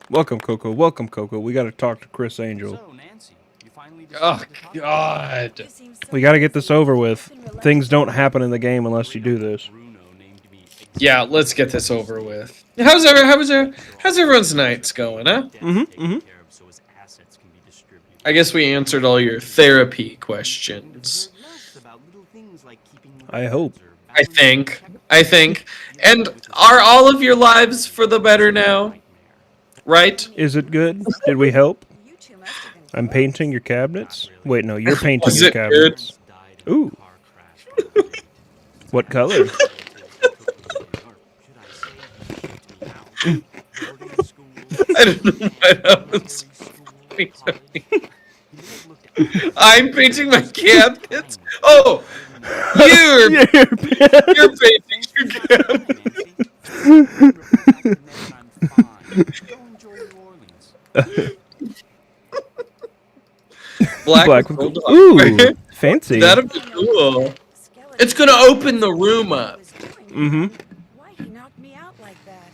Welcome, Coco. Welcome, Coco. We got to talk to Chris Angel. So, Nancy, you finally Oh, decided to talk God. You seem so We got to get this over with. and relaxed. Things don't happen in the game unless you do this. Bruno named me Yeah, let's get this over with. How's everyone's nights going, huh? so his assets can be distributed. I guess we answered all your therapy questions. About little things like keeping I hope. I think. And are all of your lives for the better now? Right? Is it good? Did we help? You two must have been I'm painting your cabinets. Wait, no, you're painting Was your it good? cabinets. Ooh. What color? I don't know what else. I'm painting my cabinets. Oh, you're painting your cabinets. Black with gold. Ooh, fancy. That'd be cool. It's gonna open the room up. Mm-hmm. Why he knocked me out like that?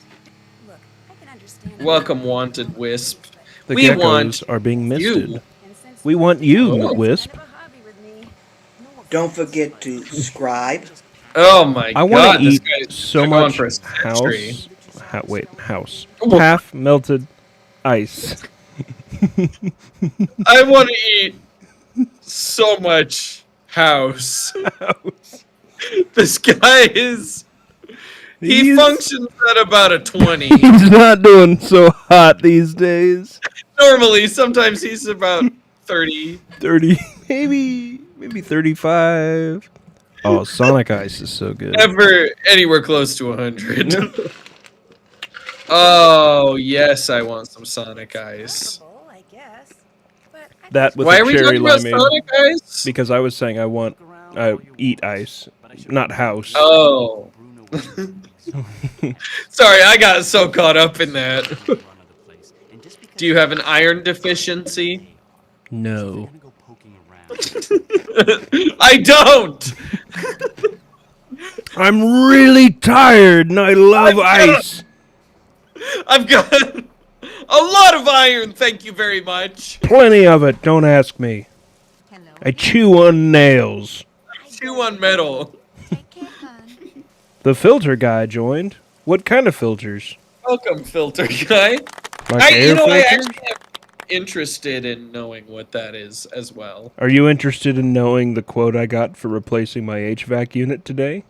Look, I can understand. Welcome, wanted wisp. The We geckos want are being misted. you. We want you, Oh. Wisp. Don't forget to subscribe. Oh my I god! want to this eat guy's so been going much for a century. house. Oh. Half melted ice. I want to eat so much house. This guy is. He He's- functions at about a 20. He's not doing so hot these days. Normally, sometimes he's about 30. 30, maybe 35. Oh, Sonic Ice is so good. Never anywhere close to 100. Oh, yes, I want some Sonic Ice. I guess. But That with Why a are we cherry talking about limeade. Sonic Ice? Because I was saying I eat ice, not house. Oh. Sorry, I got so caught up in that. Do you have an iron deficiency? No. I don't! I'm really tired and I love ice. I've got a lot of iron, thank you very much. Plenty of it, don't ask me. hello. I chew on nails. Chew on metal. Take care, hon. The filter guy joined. What kind of filters? Welcome, filter guy. Like air You know, I filters? actually am interested in knowing what that is as well. Are you interested in knowing the quote I got for replacing my HVAC unit today?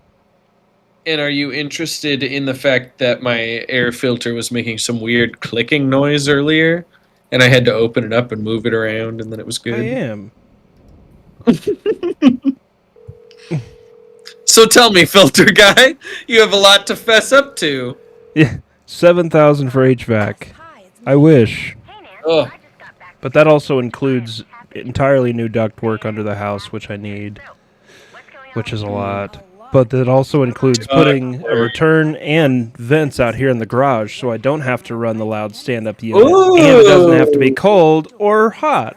And are you interested in the fact that my air filter was making some weird clicking noise earlier? And I had to open it up and move it around, and then it was I good. am. So tell me, filter guy, you have a lot to fess up to. Yeah, 7,000 for HVAC. I wish. Ugh. But that also includes entirely new ductwork under the house, which I need, which is a lot. But that also includes putting a return and vents out here in the garage, so I don't have to run the loud stand-up unit, and it doesn't have to be cold or hot.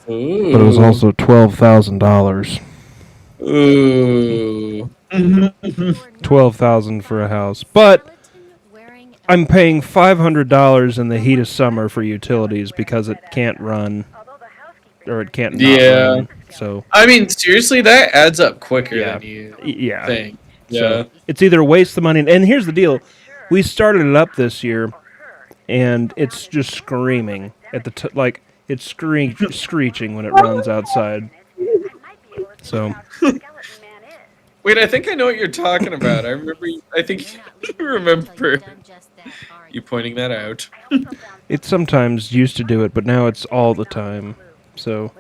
But it was also $12,000. Ooh. $12,000 for a house, but I'm paying $500 in the heat of summer for utilities because it can't run, or it can't not Yeah. run. So I mean, seriously, that adds up quicker Yeah. than you yeah, think. Yeah. so it's either waste the money, and here's the deal: we started it up this year, and it's just screaming at the like it's screeching when it runs outside. So Wait, I think I know what you're talking about. I think you remember you pointing that out. it sometimes used to do it, but now it's all the time. So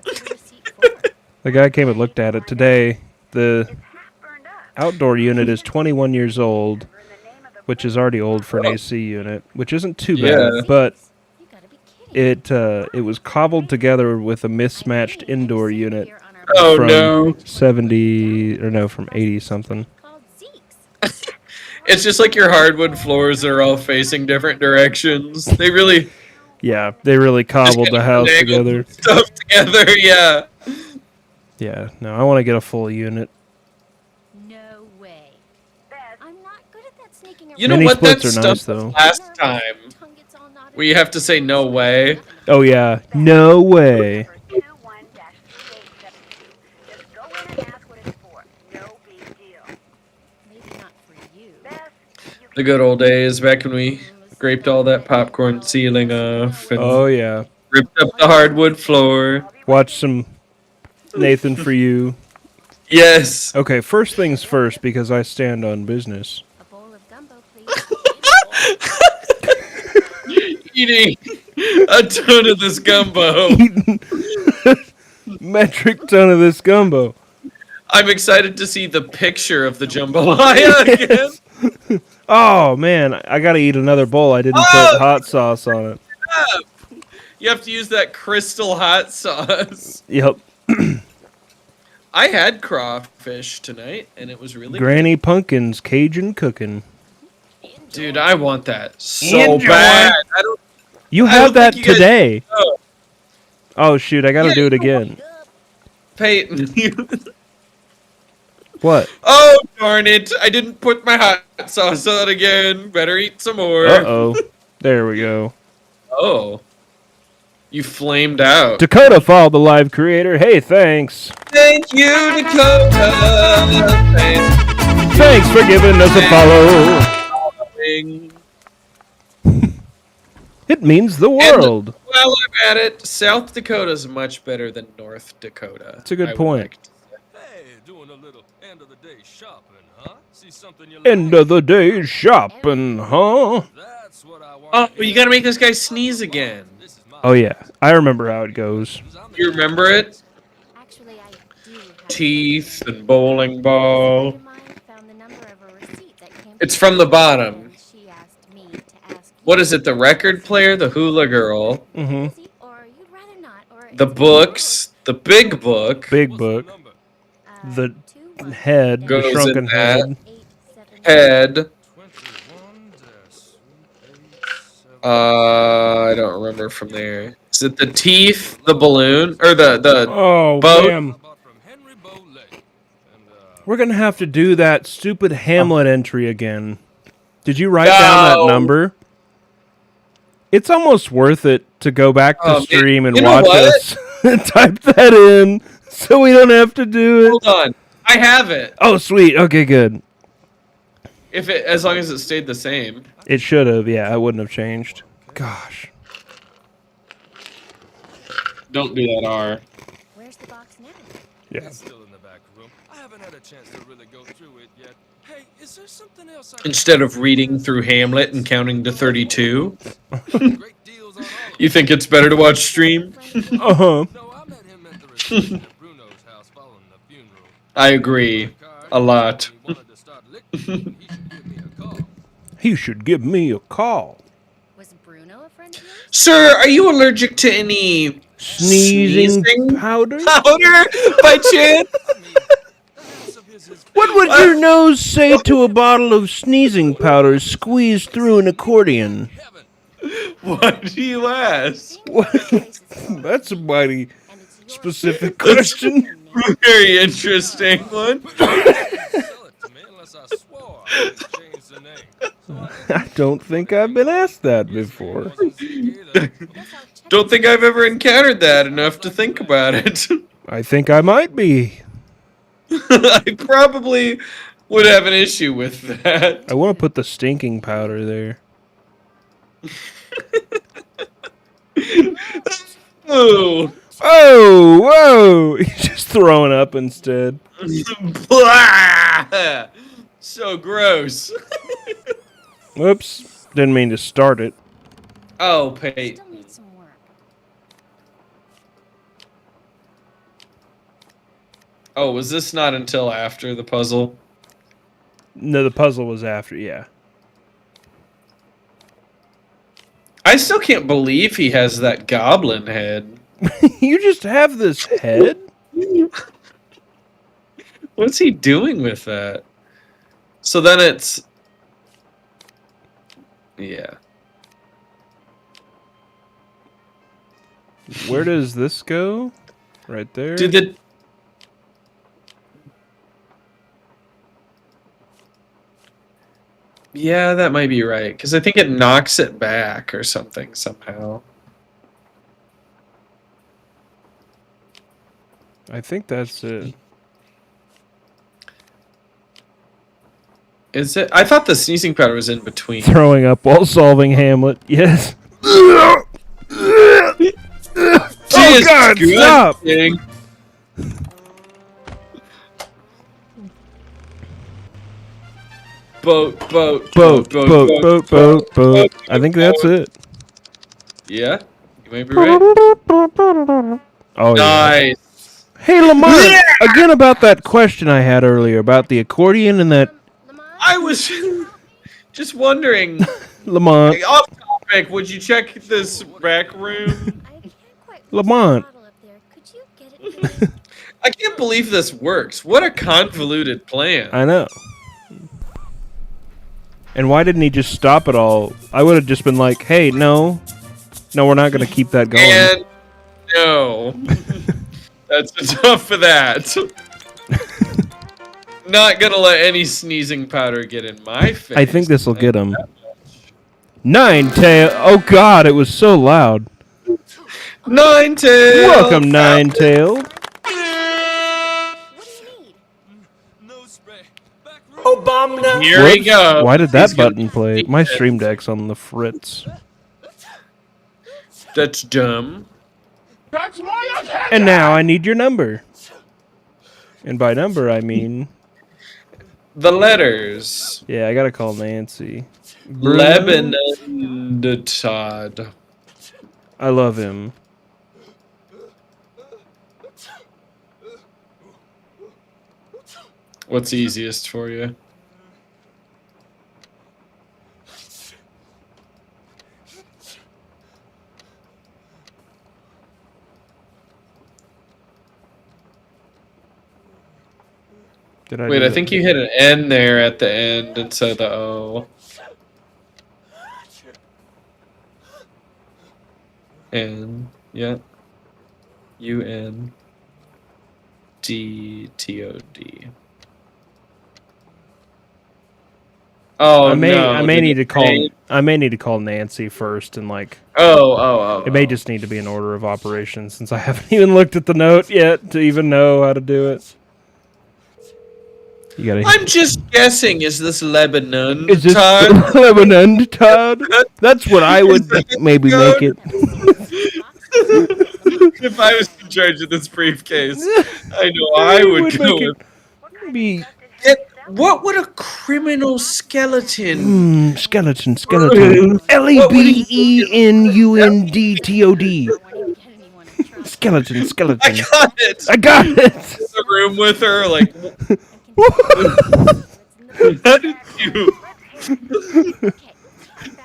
the guy came and looked at it today. The outdoor unit is 21 years old, which is already old for an AC unit, which isn't too bad. Yeah. But it was cobbled together with a mismatched indoor unit Oh from no. 70 or no, from 80 something. It's just like your hardwood floors are all facing different directions. They really Yeah, they really cobbled the house finagled together. stuff together, yeah. Yeah, no, I want to get a full unit. No way. I'm not good at that sneaking around. You know Mini what? That splits are stuff nice, though. last time where you have to say no way. Oh yeah, no way. Maybe not for you. The good old days back when we scraped all that popcorn ceiling off and Oh yeah. ripped up the hardwood floor. Watch some Nathan for you. Yes. Okay, first things first because I stand on business. A bowl of gumbo, please. Eating a ton of this gumbo. Metric ton of this gumbo. I'm excited to see the picture of the jambalaya again. Oh man, I gotta eat another bowl. I didn't put hot sauce on it. You have to use that crystal hot sauce. Yep. I had crawfish tonight, and it was really Granny Pumpkin's Cajun cooking. good. Dude, I want that so Enjoy. bad. I don't You I have don't that think you guys today. know. Oh shoot, I gotta Yeah, do it you know again. Peyton. What? Oh, darn it. I didn't put my hot sauce on again. Better eat some more. Uh-oh. There we go. Oh. You flamed out. Dakota followed the live creator. Hey, thanks. Thank you, Dakota. Thanks for giving us a follow. It means the world. While I'm at it, South Dakota's much better than North Dakota. That's a good I would point. like to say. Hey, doing a little end of the day shopping, huh? See something you like? End of the day shopping, huh? That's what I want. Oh, but you gotta make this guy sneeze again. This is my Oh yeah, I remember how it goes. You remember it? Actually, I do. teeth and bowling ball. It's from the bottom. What is it? The record player, the hula girl, Mm-hmm. the books, the big book, Big book. The head, the Goes in shrunken that. head. head. I don't remember from there. Is it the teeth, the balloon, or the Oh, boat? damn. Bought from Henry Bolet. And, We're going to have to do that stupid Hamlet entry again. Did you write down that No. number? It's almost worth it to go back to Oh, man. stream and You know watch what? us and type that in so we don't have to do it. Hold on, I have it. Oh, sweet. Okay, good. If it, as long as it stayed the same. It should have. Yeah, I wouldn't have changed. Gosh. Don't do that, R. Where's the box now? Yeah. it's still in the back room. I haven't had a chance to really go through it yet. Hey, is there something else I can Instead of reading through Hamlet and counting to 32, Great deals on all of you think it's better to watch stream? Uh-huh. it. No, I met him at the reception at Bruno's house following the funeral. I agree. A lot. When he wanted to start licking me, He he should give me a call. should give me a call. Was Bruno a friend of yours? Sir, are you allergic to any Sneezing Sneezing? powder? powder by chance? The house of his is What would your nose say to a bottle of sneezing powder squeezed through an accordion? heaven. Why do you ask? That's a mighty specific question. Very interesting one. Sell it to me unless I swore I wouldn't change the name. I don't think I've been asked that before. Wasn't sick either. Don't think I've ever encountered that enough to think about it. I think I might be. I probably would have an issue with that. I want to put the stinking powder there. Ooh. Oh, whoa! He's just throwing up instead. Blah! So gross. Whoops. Didn't mean to start it. Oh, Pate. Still need some work. Oh, was this not until after the puzzle? No, the puzzle was after, yeah. I still can't believe he has that goblin head. You just have this head? What's he doing with that? So then it's... Yeah. Where does this go? Right there? Did the... Yeah, that might be right. Because I think it knocks it back or something somehow. I think that's it. Is it? I thought the sneezing powder was in between. Throwing up while solving Hamlet. Yes. Oh God! Stop! Disgusting. Boat. I think that's it. Yeah, you might be right. Oh yeah. Nice. Hey Lamar, again about that question I had earlier about the accordion and that I was just wondering. Lamont. Off topic. Would you check this rec room? I can't quite Lamont. bottle up there. Could you get it for me? I can't believe this works. What a convoluted plan. I know. And why didn't he just stop it all? I would have just been like, hey, no, we're not going to keep that going. And no. That's enough for that. Not gonna let any sneezing powder get in my face. I think this will get him. Ninetail. Oh God, it was so loud. Ninetail. Welcome, Ninetail. What do you need? No spray. Back room. Here we Whoops. go. Why did that He's gonna button play? My stream deck's on the fritz. That's dumb. And now I need your number. And by number, I mean... The letters. Yeah, I gotta call Nancy. Lebanon Todd. I love him. What's easiest for you? Did I Wait, do I it? think you hit an N there at the end instead of the O. N, yeah. UNDTOD. Oh I may no! I may did need it to call change? I may need to call Nancy first and like Oh. it may just need to be an order of operations since I haven't even looked at the note yet to even know how to do it. You gotta. I'm just guessing. Is this Lebanon? Is this Todd? Lebanon, Todd? That's what I would maybe make it. If I was in charge of this briefcase, I know I would go make with. it be What would a criminal skeleton? skeleton. LEBENUNDTOD. Skeleton. I got it. I got it. The room with her, like. How did you?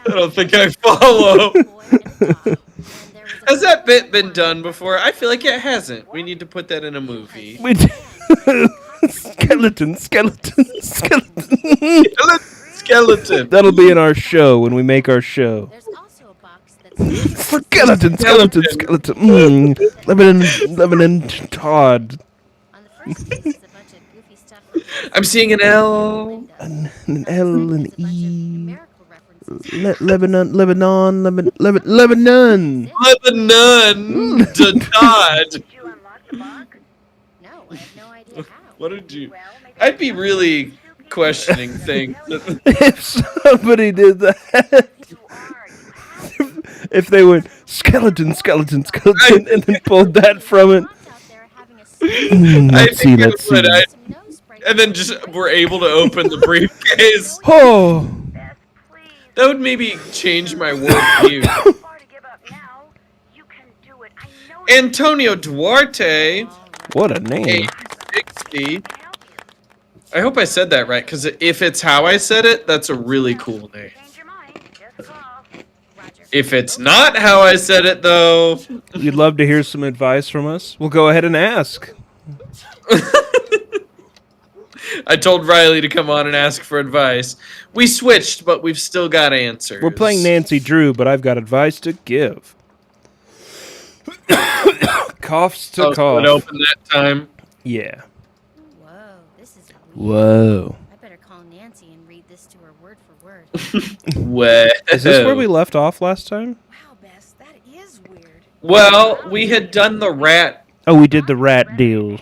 I don't think I follow. Has that bit been done before? I feel like it hasn't. We need to put that in a movie. Skeleton. Skeleton. That'll be in our show when we make our show. There's also a box that's Skeleton. Lebanon, Todd. on the first page is a bunch of goofy stuff. from I'm seeing an L. An L and There's a bunch of E. numerical references. Lebanon. Lebanon to Todd. No, I have no idea how. What did you? I'd be really questioning things. If somebody did that, if they went skeleton, and then pulled that from it. Mom's out there having a sleep. I Let's see, think let's it would. see. Some nose spray. And then just were able to open the briefcase. Oh, That would maybe change my worldview. Antonio Duarte, what a name! 860. I hope I said that right, because if it's how I said it, that's a really cool name. If it's not how I said it, though, You'd love to hear some advice from us? We'll go ahead and ask. I told Riley to come on and ask for advice. We switched, but we've still got answers. We're playing Nancy Drew, but I've got advice to give. Coughs to Oh, so cough. it opened that time. Yeah. Whoa, this is weird. Whoa. I better call Nancy and read this to her word for word. Well, Is this where we left off last time? Wow, Bess, that is weird. Well, we had done the rat Oh, we did the rat deal.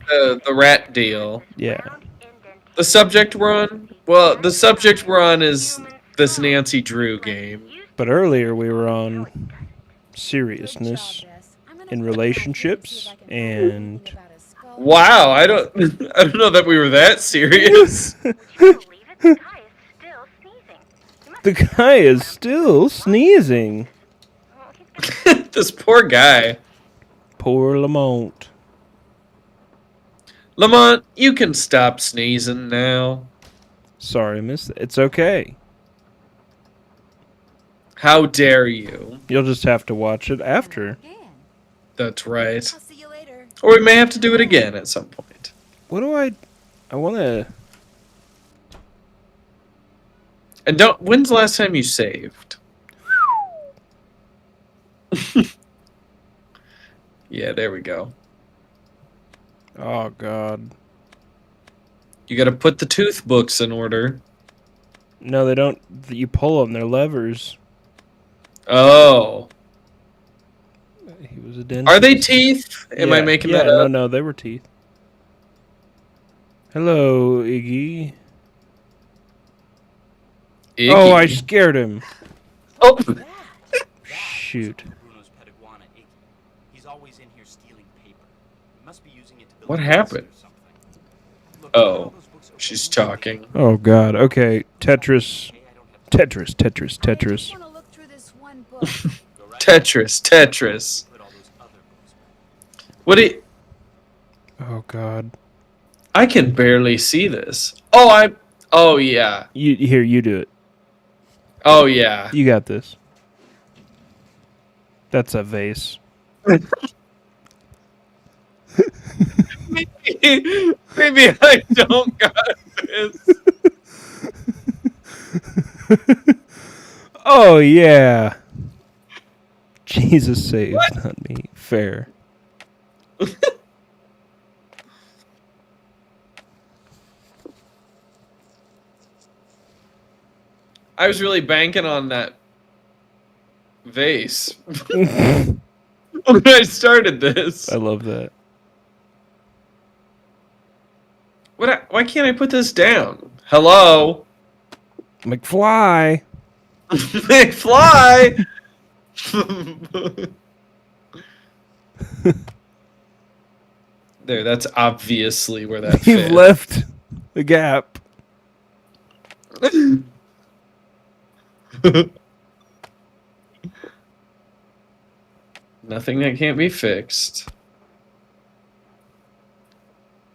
the rat deal. Yeah. The subject we're on? Well, the subject we're on is this Nancy Drew game. But earlier we were on seriousness Good job, Bess. I'm gonna in go relationships back and see if I can find and anything about a skull. Wow, I don't know that we were that serious. the guy is still sneezing. This poor guy. Poor Lamont. Lamont, you can stop sneezing now. Sorry, miss. It's okay. How dare you? You'll just have to watch it after. Again. That's right. I'll see you later. Or we may have to do it again at some point. What do I want to... And don't. When's the last time you saved? Yeah, there we go. Oh, God. You got to put the tooth books in order. No, they don't. You pull them. They're levers. Oh, He was a dentist. are they teeth? Am I Yeah, making yeah, that up? No, they were teeth. Hello, Iggy. Icky. Oh, I scared him. Oh. Shoot. Bruno's pet iguana, Iggy. He's always in here stealing paper. He must be using it to build What a castle happened? or something. Look, Oh, all those books are she's open. talking. Oh, God. Okay, Tetris. Hey, I don't have time. Tetris. I just want to look through this one book. Go right Tetris. Put all those other books back. What do you... Oh, God. I can barely see this. Oh yeah. You do it. Oh yeah. You got this. That's a vase. Maybe I don't got this. Oh yeah. Jesus saved, not me. Fair. I was really banking on that vase when I started this. I love that. Why can't I put this down? Hello? McFly. McFly! There, that's obviously where that You've fit. left the gap. Nothing that can't be fixed.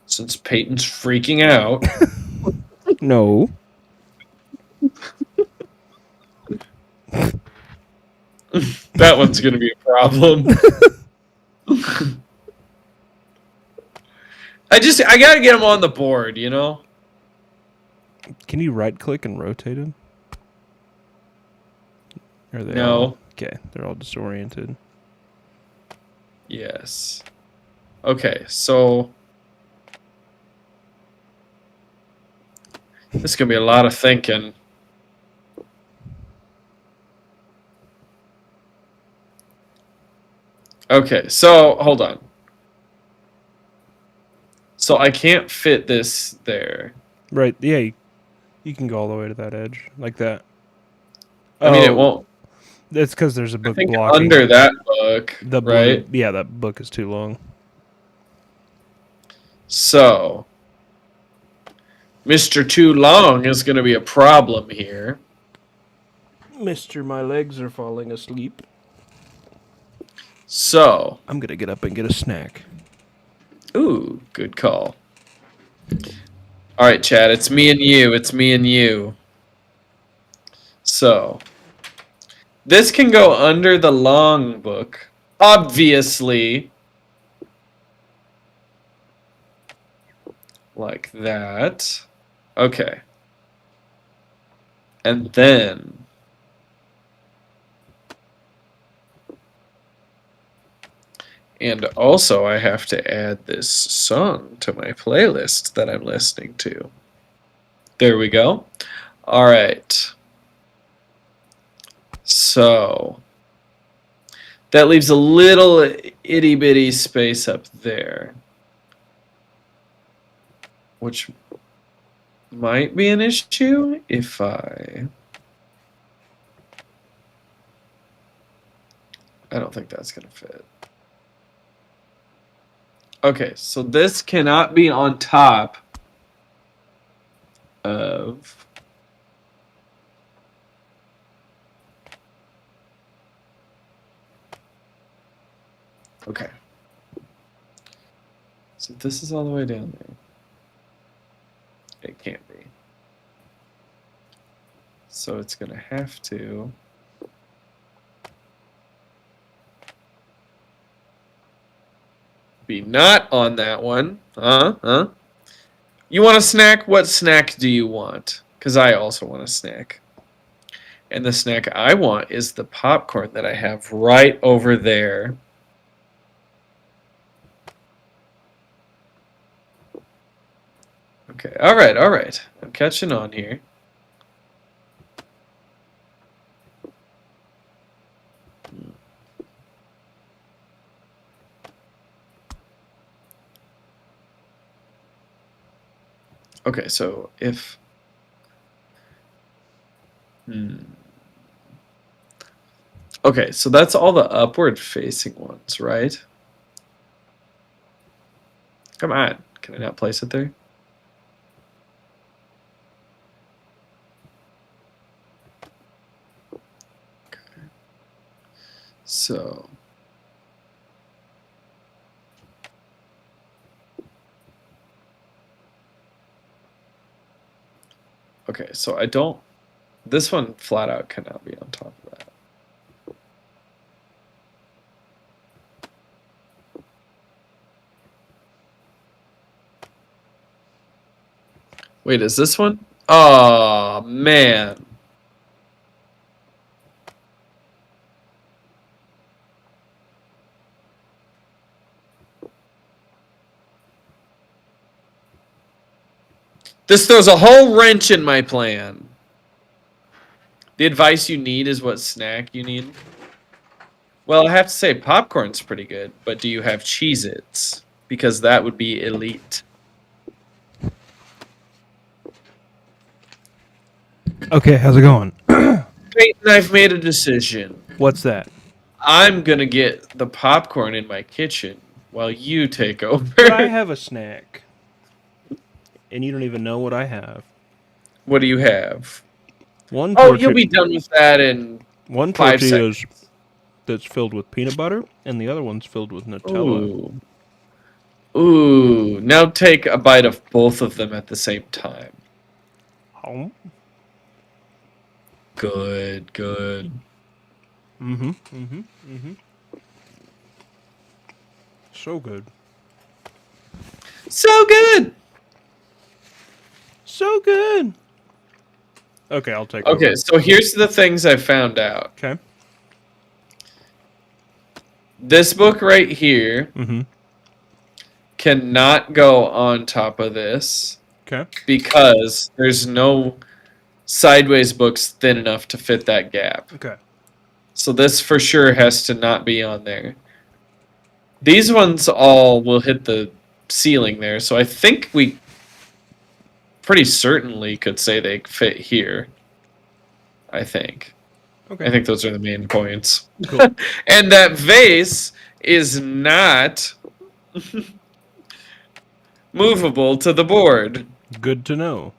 Since Peyton's freaking out. No. That one's gonna be a problem. I gotta get him on the board, you know? Can you right click and rotate him? Or are they No. all- okay, they're all disoriented. Yes. Okay, so this is gonna be a lot of thinking. Okay, so hold on. So I can't fit this there. Right, yeah, you can go all the way to that edge, like that. I mean, it Oh, won't. That's because there's a I book think blocking. under that book, the blue, right? Yeah, that book is too long. So, Mr. Too Long is going to be a problem here. Mister, my legs are falling asleep. So, I'm gonna get up and get a snack. ooh, good call. All right, Chad, it's me and you. It's me and you. So, this can go under the long book, obviously. Like that. Okay. And then and also I have to add this song to my playlist that I'm listening to. There we go. All right. So that leaves a little itty bitty space up there, which might be an issue if I don't think that's going to fit. Okay, so this cannot be on top of okay. So this is all the way down there. It can't be. So it's going to have to be not on that one. Huh? You want a snack? What snack do you want? Because I also want a snack. And the snack I want is the popcorn that I have right over there. Okay, all right. I'm catching on here. Okay, so if okay, so that's all the upward facing ones, right? Come on, can I not place it there? Okay. So Okay, so I don't. This one flat out cannot be on top of that. Wait, is this one? Oh, man. This throws a whole wrench in my plan. The advice you need is what snack you need. Well, I have to say popcorn's pretty good, but do you have Cheez-Its? Because that would be elite. Okay, how's it going? Peyton, I've made a decision. What's that? I'm gonna get the popcorn in my kitchen while you take over. But I have a snack. And you don't even know what I have. What do you have? One Oh, tortilla, you'll be done with that in one 5 tortilla is seconds. that's filled with peanut butter, and the other one's filled with Nutella. Ooh. Now take a bite of both of them at the same time. Oh. Good, good. So good. So good! So good. Okay, I'll take Okay, over. so here's the things I found out. Okay. This book right here Mm-hmm. cannot go on top of this Okay. because there's no sideways books thin enough to fit that gap. Okay. So this for sure has to not be on there. These ones all will hit the ceiling there, so I think we pretty certainly could say they fit here. I think. Okay. I think those are the main points. Cool. And that vase is not movable to the board. Good to know.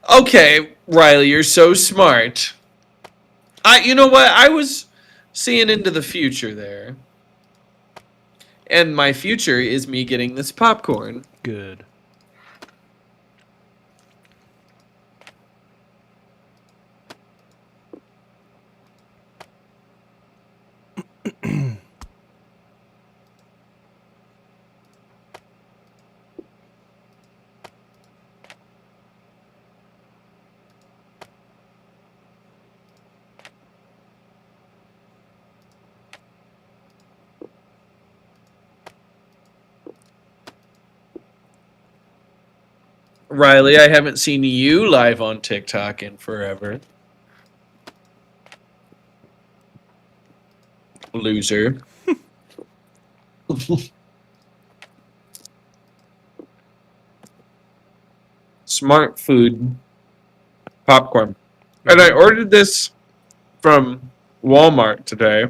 Okay, Riley, you're so smart. You know what? I was seeing into the future there. And my future is me getting this popcorn. Good. Riley, I haven't seen you live on TikTok in forever. Loser. Smart food popcorn. And I ordered this from Walmart today.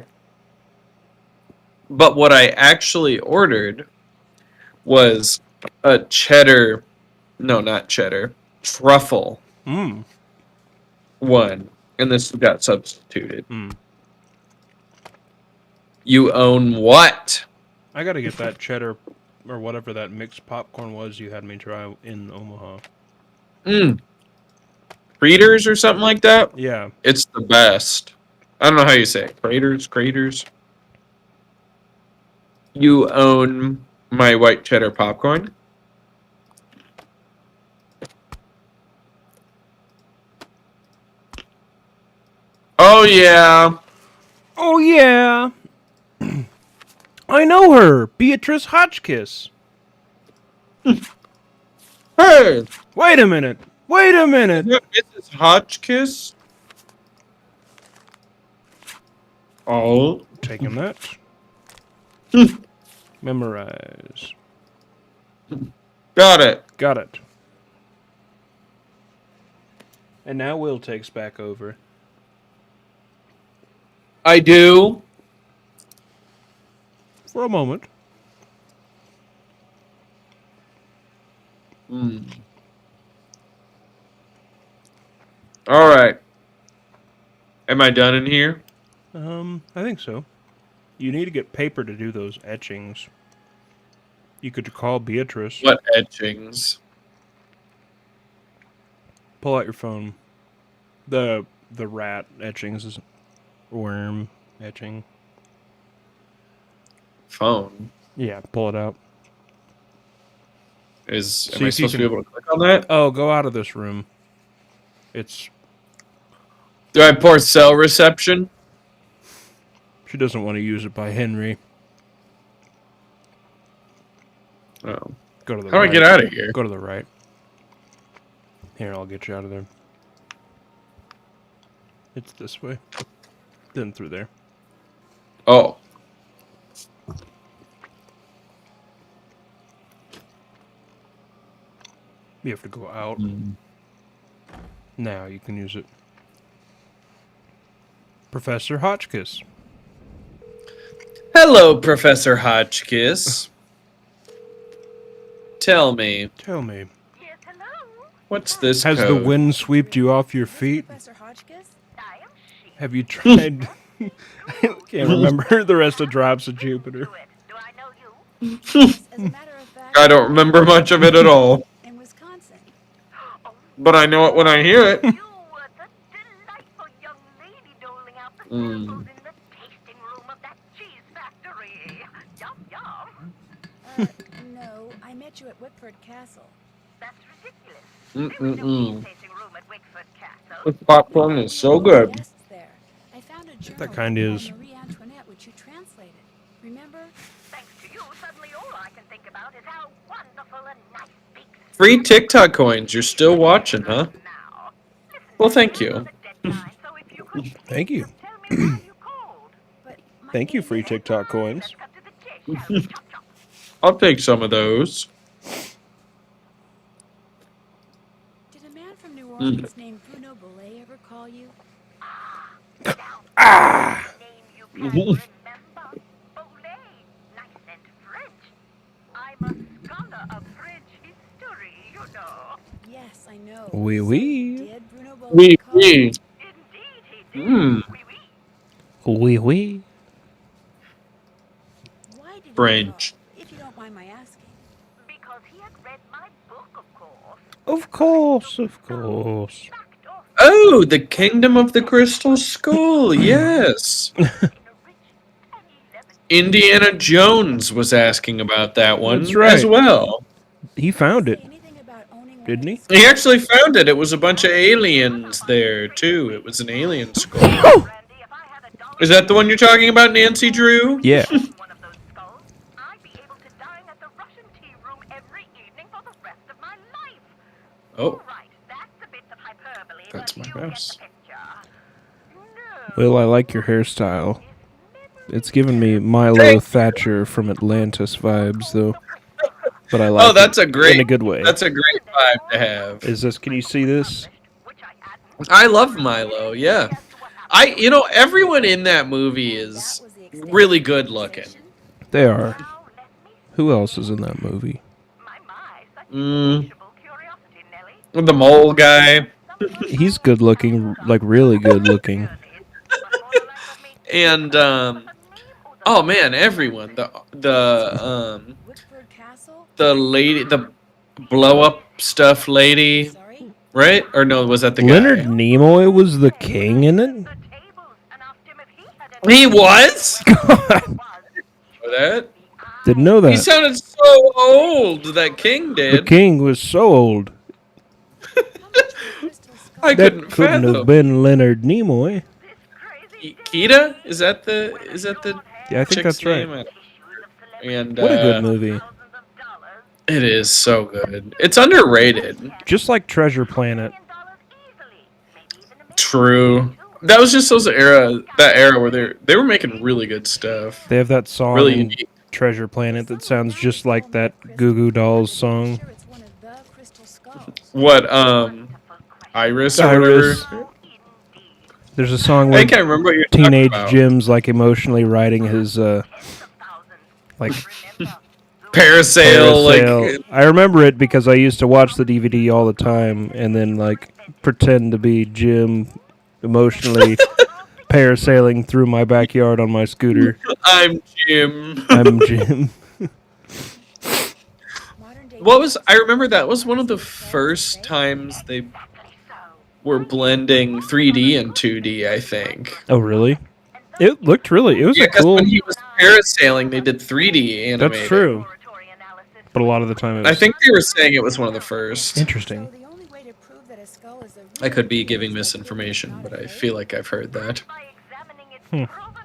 But what I actually ordered was a cheddar, no, not cheddar, truffle Mm. one. And this got substituted. Mm. You own what? I gotta get that cheddar or whatever that mixed popcorn was you had me try in Omaha. Craters or something like that? Yeah. It's the best. I don't know how you say it. Craters. You own my white cheddar popcorn? Oh, yeah. Oh yeah. I know her, Beatrice Hotchkiss. Hey, Wait a minute. Wait a minute. Mrs. Hotchkiss? Oh. Taking that. Memorize. Got it. Got it. And now Will takes back over. I do. For a moment. All right. Am I done in here? I think so. You need to get paper to do those etchings. You could call Beatrice. What etchings? Pull out your phone. The rat etchings is worm etching. Phone. Yeah, pull it out. Am See I if you supposed to be can- able to click on that? Oh, go out of this room. It's Do I pour cell reception? she doesn't want to use it by Henry. Oh. Go to the How do right. I get out of here? Go to the right. Here, I'll get you out of there. It's this way. Then through there. Oh. You have to go out. Now you can use it. Professor Hotchkiss. Hello, Professor Hotchkiss. Tell me, Tell me, Yes, hello. what's this has the code? wind swept you off your feet? Professor Hotchkiss? I am she. Have you tried? I can't remember the rest of Drops of Jupiter. Do it. Do I know you? As a matter of fact, I don't remember much of it at all, in Wisconsin. but I know it when I hear it. You were the delightful young lady doling out the Mm. samples in the tasting room of that cheese factory. Yum, yum. No, I met you at Wickford Castle. That's ridiculous. There was no Mm-mm-mm. cheese tasting room at Wickford Castle. This popcorn is so good. Guests there. I found a journal That kind written by is. Marie Antoinette, which you translated. Remember? Thanks to you, suddenly all I can think about is how wonderful and nice big Free TikTok coins. You're still watching, huh? now. Listen, Well, thank you. it's a deadline, so if you could Thank you. tell me why you called. But my Thank you, name free is- TikTok coins. Let's cut to the chase, shall we? Chop, chop. I'll take some of those. Did a man from Mm. New Orleans named Bruno Belay ever call you? Ah! Name you can remember. Olé, nice and French. I'm a scholar of French history, you know. Yes, I know. Oui, So oui. Did Bruno Belay Oui, call you? oui. Indeed he did. Mm. Oui, oui. Oui, oui. Why did he French. call, if you don't mind my asking? Because he had read my book, of course. Of course, of course. Backed off Oh, the Kingdom of the Crystal Skull. Yes. in a rich and 11 Indiana Jones was asking about that one That's right. as well. He found Say it, anything about owning one didn't of he? these He actually found it. It was a bunch of aliens there, too. It was an alien skull. brandy. If I had a dollar Is that the one you're talking about, Nancy Drew? Yeah. for one of those skulls, I'd be able to dine at the Russian tea room every evening for the rest of my life. Oh, Right, that's a bit of hyperbole, That's but my you get mouse. the picture. No. Well, I like your hairstyle. It's giving me Milo Thatcher from Atlantis vibes, though. But I like Oh, that's it a great in a good way. That's a great vibe to have. Is this? Can you see this? Which I hadn't. I love Milo, yeah. Everyone in that movie is That was the extent really of the good looking. conversation. They are. Now let me Who else is in that movie? my such Mm. insatiable curiosity, Nelly. The mole guy. He's good looking, like really good looking. And oh man, everyone. Wickford Castle? The lady, the blow up stuff lady, Sorry? right? Or no, was that the guy? Leonard Nimoy was the king in it. The tables and asked him if he had any He was? God, For that? didn't know He that. sounded so old, that king The did. king was so old. How much for the crystal skull? I That couldn't couldn't have fathom. been Leonard Nimoy. Kita? Is that the Yeah, I think chick's that's right. name? And What a good movie. it is so good. It's underrated. Just like Treasure Planet. True. That was just that era where they were making really good stuff. They have that song Really in unique. Treasure Planet that sounds just like that Goo Goo Dolls song. Sure, it's one of the crystal skulls. What Iris or Iris. whatever? There's a song I where think I remember what you're Teenage talking about. Jim's like emotionally writing his like Parasail, parasail. like I remember it because I used to watch the DVD all the time and then like pretend to be Jim emotionally parasailing through my backyard on my scooter. I'm Jim. I'm Jim. Modern day I remember that was one of the first times they were blending 3D and 2D, I think. Oh, really? It looked really. It was Yeah, a because cool. when he was parasailing, they did 3D animated. That's true. But a lot of the time, it was I think they were saying it was one of the first. interesting. So the only way to prove that a skull is a I could be real giving skull is misinformation, not but I fake. feel like I've heard that. By examining its Hmm. provenance,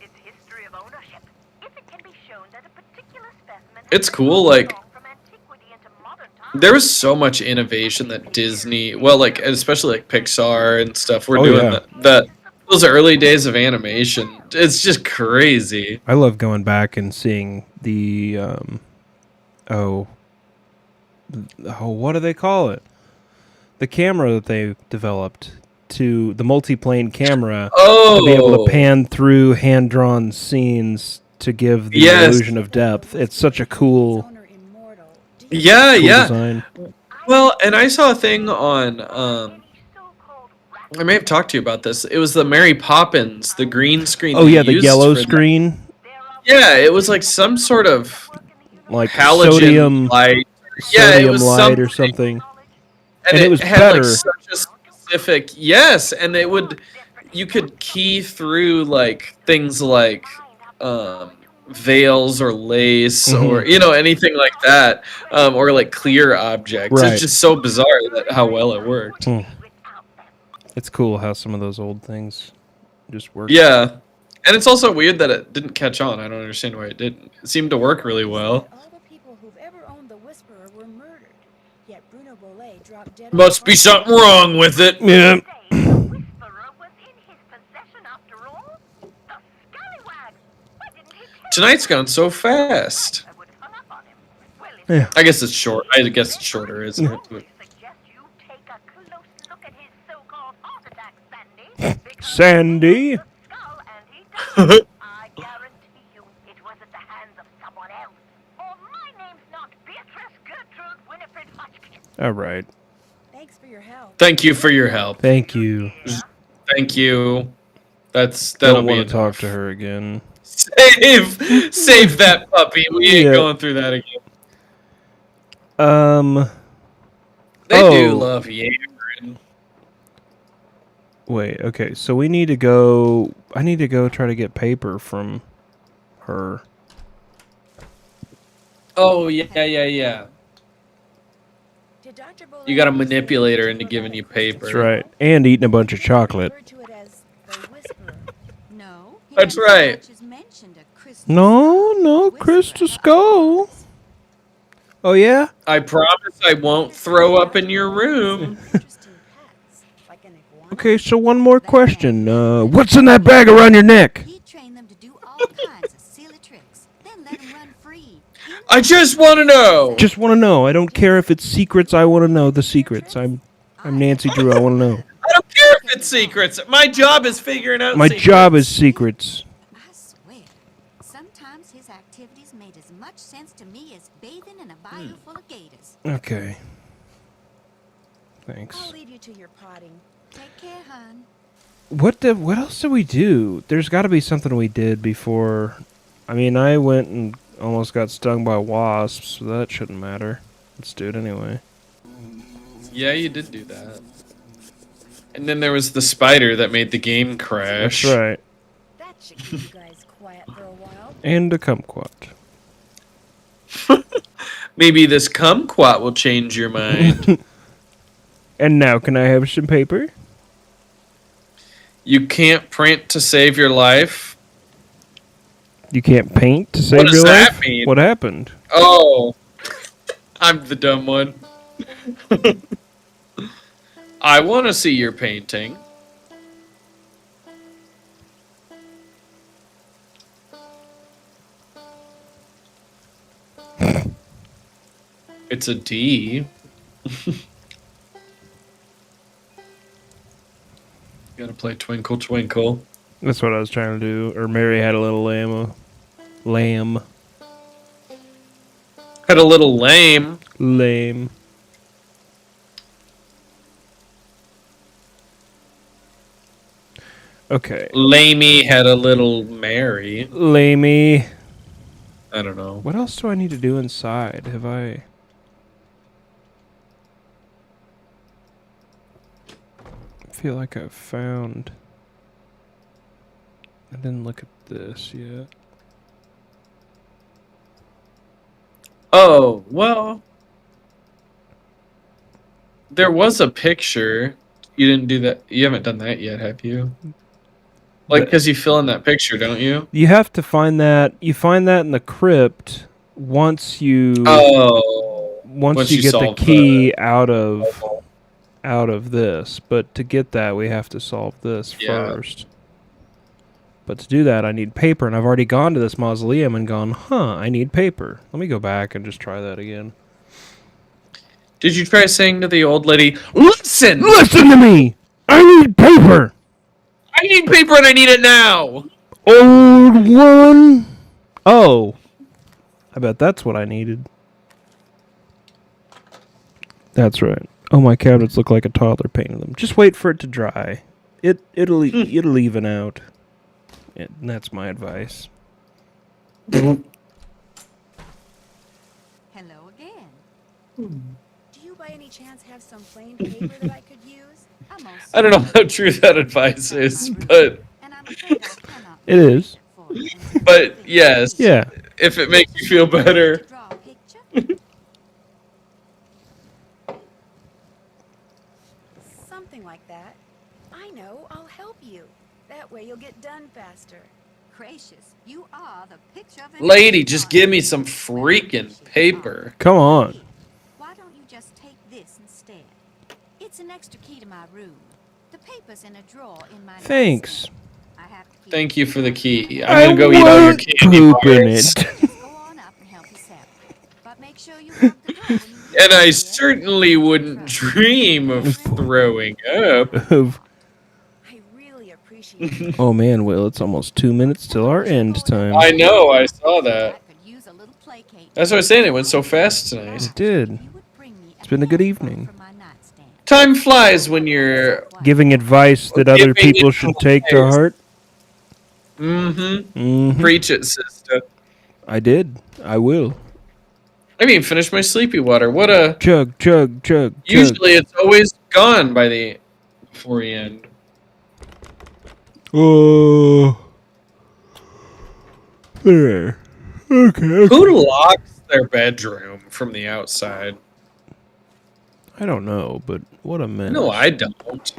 its history of ownership. If it can be shown that a particular specimen has It's been cool, passed like, along from antiquity into modern times. there was so much innovation that Disney, well, like especially like Pixar and stuff, were Oh, doing yeah. that. Those early days of animation, it's just crazy. I love going back and seeing the what do they call it? The camera that they developed to the multi-plane camera to be able Oh, to pan through hand-drawn scenes to give the Yes. illusion of depth. It's such a cool, Owner immortal. Do you yeah, cool yeah. design. Well, and I saw a thing on, I may have talked to you about this. It was the Mary Poppins, the green screen. Oh they yeah, the used yellow for that. screen, Yeah, it was like some sort of like halogen sodium light. Yeah, it sodium was light or something. something. And it was had better. like such a specific, yes, and it would, you could key through like things like veils or lace or anything like that, or like clear objects. Right. It's just so bizarre that how well it worked. Hmm. It's cool how some of those old things just work. Yeah, and it's also weird that it didn't catch on. I don't understand why it didn't. It seemed to work really well. All the people who've ever owned the Whisperer were murdered. Yet Bruno Bollet dropped dead. Must be something wrong with it. Yeah. The Whisperer was in his possession after all. The scallywag. Why didn't he tell Tonight's us? gone so fast. I would hung up on him. Well, if Yeah. I guess it's short. I guess it's shorter, isn't it? But- I suggest you take a close look at his so-called heart attack, Sandy. because Sandy. he owns the skull and he died. I guarantee you it was at the hands of someone else. Or my name's not Beatrice Gertrude Winifred Hotchkiss. All right. Thanks for your help. Thank you for your help. Thank you. Thank you. That'll Don't be want to talk enough. to her again. Save that puppy. We ain't Yeah. going through that again. They do Oh. love Yammerin. Wait. Okay. So we need to go. I need to go try to get paper from her. Oh yeah. Did Dr. Bollet You gotta ever say manipulate her to into look giving at you a crystal paper. That's right. And eating a bunch of chocolate. referred to it as the Whisperer? No, he That's never so right. much as mentioned a crystal No, skull. no, Whisperer Crystal had Skull. eyes. Oh yeah. I promise I won't throw up in your room. Interesting pets, like an iguana. Okay. So one more question. What's in that bag around your neck? He trained them to do all kinds of silly tricks, then let them run free. I just want to know. Just want to know. I don't care if it's secrets. I want to know the secrets. I'm Nancy Drew. I want to know. I don't care if it's secrets. My job is figuring out. My secrets. job is secrets. I swear, sometimes his activities made as much sense to me as bathing in a bayou full of gators. Okay. I'll Thanks. leave you to your potting. Take care, hon. What else did we do? There's got to be something we did before. I mean, I went and almost got stung by wasps, so that shouldn't matter. Let's do it anyway. Yeah, you did do that. And then there was the spider that made the game crash. That's right. That should keep you guys quiet for a while. And a kumquat. Maybe this kumquat will change your mind. And now, can I have some paper? You can't print to save your life. You can't paint to save does your that life? mean? What happened? Oh, I'm the dumb one. I want to see your painting. It's a D. Gotta play Twinkle Twinkle. That's what I was trying to do. Or Mary had a little lamb. Lamb. Had a little lame. Lame. Okay. Lamey had a little Mary. Lamey. I don't know. What else do I need to do inside? Have I... feel like I've found... I didn't look at this yet. Oh, well. There was a picture. You didn't do that. You haven't done that yet, have you? Like, because you fill in that picture, don't you? You have to find that. You find that in the crypt once you... Oh. Once you get the key out of this. But to get that, we have to solve this first. But to do that, I need paper, and I've already gone to this mausoleum and gone, I need paper. Let me go back and just try that again. Did you try saying to the old lady, Listen to me! I need paper! I need paper and I need it now! Old one! Oh. I bet that's what I needed. That's right. Oh, my cabinets look like a toddler painted them. Just wait for it to dry. It'll even out. And that's my advice. Hello again. Do you by any chance have some plain paper that I could use? I don't know how true that advice is, but... It is. But, yes. Yeah. If it makes you feel better. Something like that. I know, I'll help you. That way you'll get done faster. Gracious, you are the picture of Lady, just give me some freaking paper. Come on. Why don't you just take this instead? It's an extra key to my room. The paper's in a drawer in my Thanks. Thank you for the key. I'm gonna go eat all your candy bars. But make sure you lock the door when you And I certainly wouldn't dream of throwing up. I really appreciate it. Oh man, Will, it's almost 2 minutes till our end time. I know, I saw that. That's what I was saying, it went so fast tonight. It did. It's been a good evening. Time flies when you're... Giving advice that other Giving people should advice. take to heart. Mm-hmm. Preach it, sister. I did. I will. I didn't even finish my sleepy water. What a... Chug, chug, chug, Usually it's always gone by the... before the end. Oh. There. Okay. Who locks their bedroom from the outside? I don't know, but what a mess. No, I don't.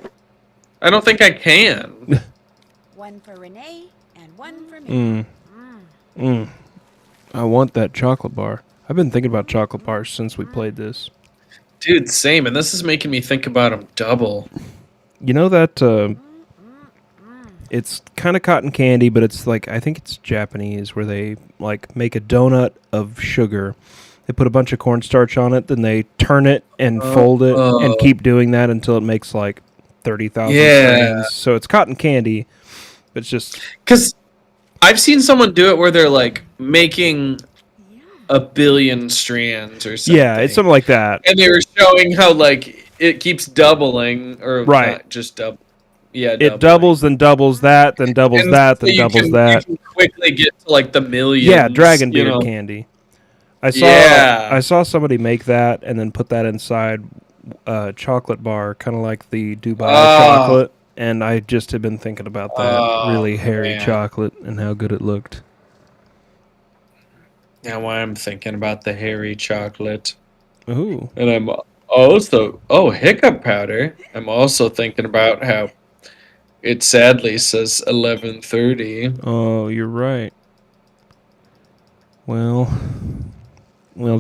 I don't think I can. One for Renee and one for me. I want that chocolate bar. I've been thinking about chocolate bars since we played this. Dude, same. And this is making me think about them double. You know that it's kind of cotton candy, but it's like, I think it's Japanese, where they like make a donut of sugar. They put a bunch of cornstarch on it, then they turn it and fold it and keep doing that until it makes like 30,000 strands. So it's cotton candy, but it's just... Because I've seen someone do it where they're like making 1 billion strands or something. Yeah, it's something like that. And they were showing how like it keeps doubling, or Right. not just double. Yeah, It doubles, then doubles that, then doubles And that, so then you doubles can- that. You can quickly get to like the millions. Yeah, dragon you beard know? candy. I Yeah. saw somebody make that and then put that inside a chocolate bar, kind of like the Dubai chocolate. And I just have been thinking about that really hairy man. chocolate and how good it looked. Now I'm thinking about the hairy chocolate. Ooh. And I'm also... Oh, hiccup powder. I'm also thinking about how it sadly says 11:30. Oh, you're right. Well,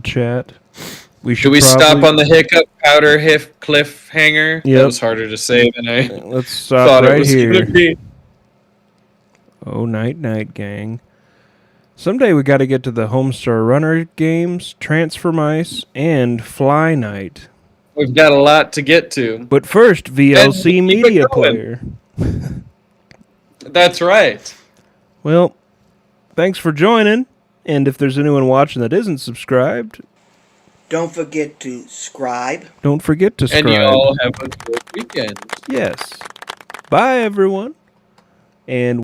chat. We should Should we stop probably- on the hiccup powder cliffhanger? Yep. That was harder to say than I Let's stop thought it right was here. going to be. Oh, night, gang. Someday we got to get to the Homestar Runner games, Transfer Mice, and Fly Night. We've got a lot to get to. But first, VLC keep it Media going. Player. That's right. Well, thanks for joining. And if there's anyone watching that isn't subscribed, Don't forget to scribe. don't forget to subscribe. And you all have a good weekend. Yes. Bye, everyone. And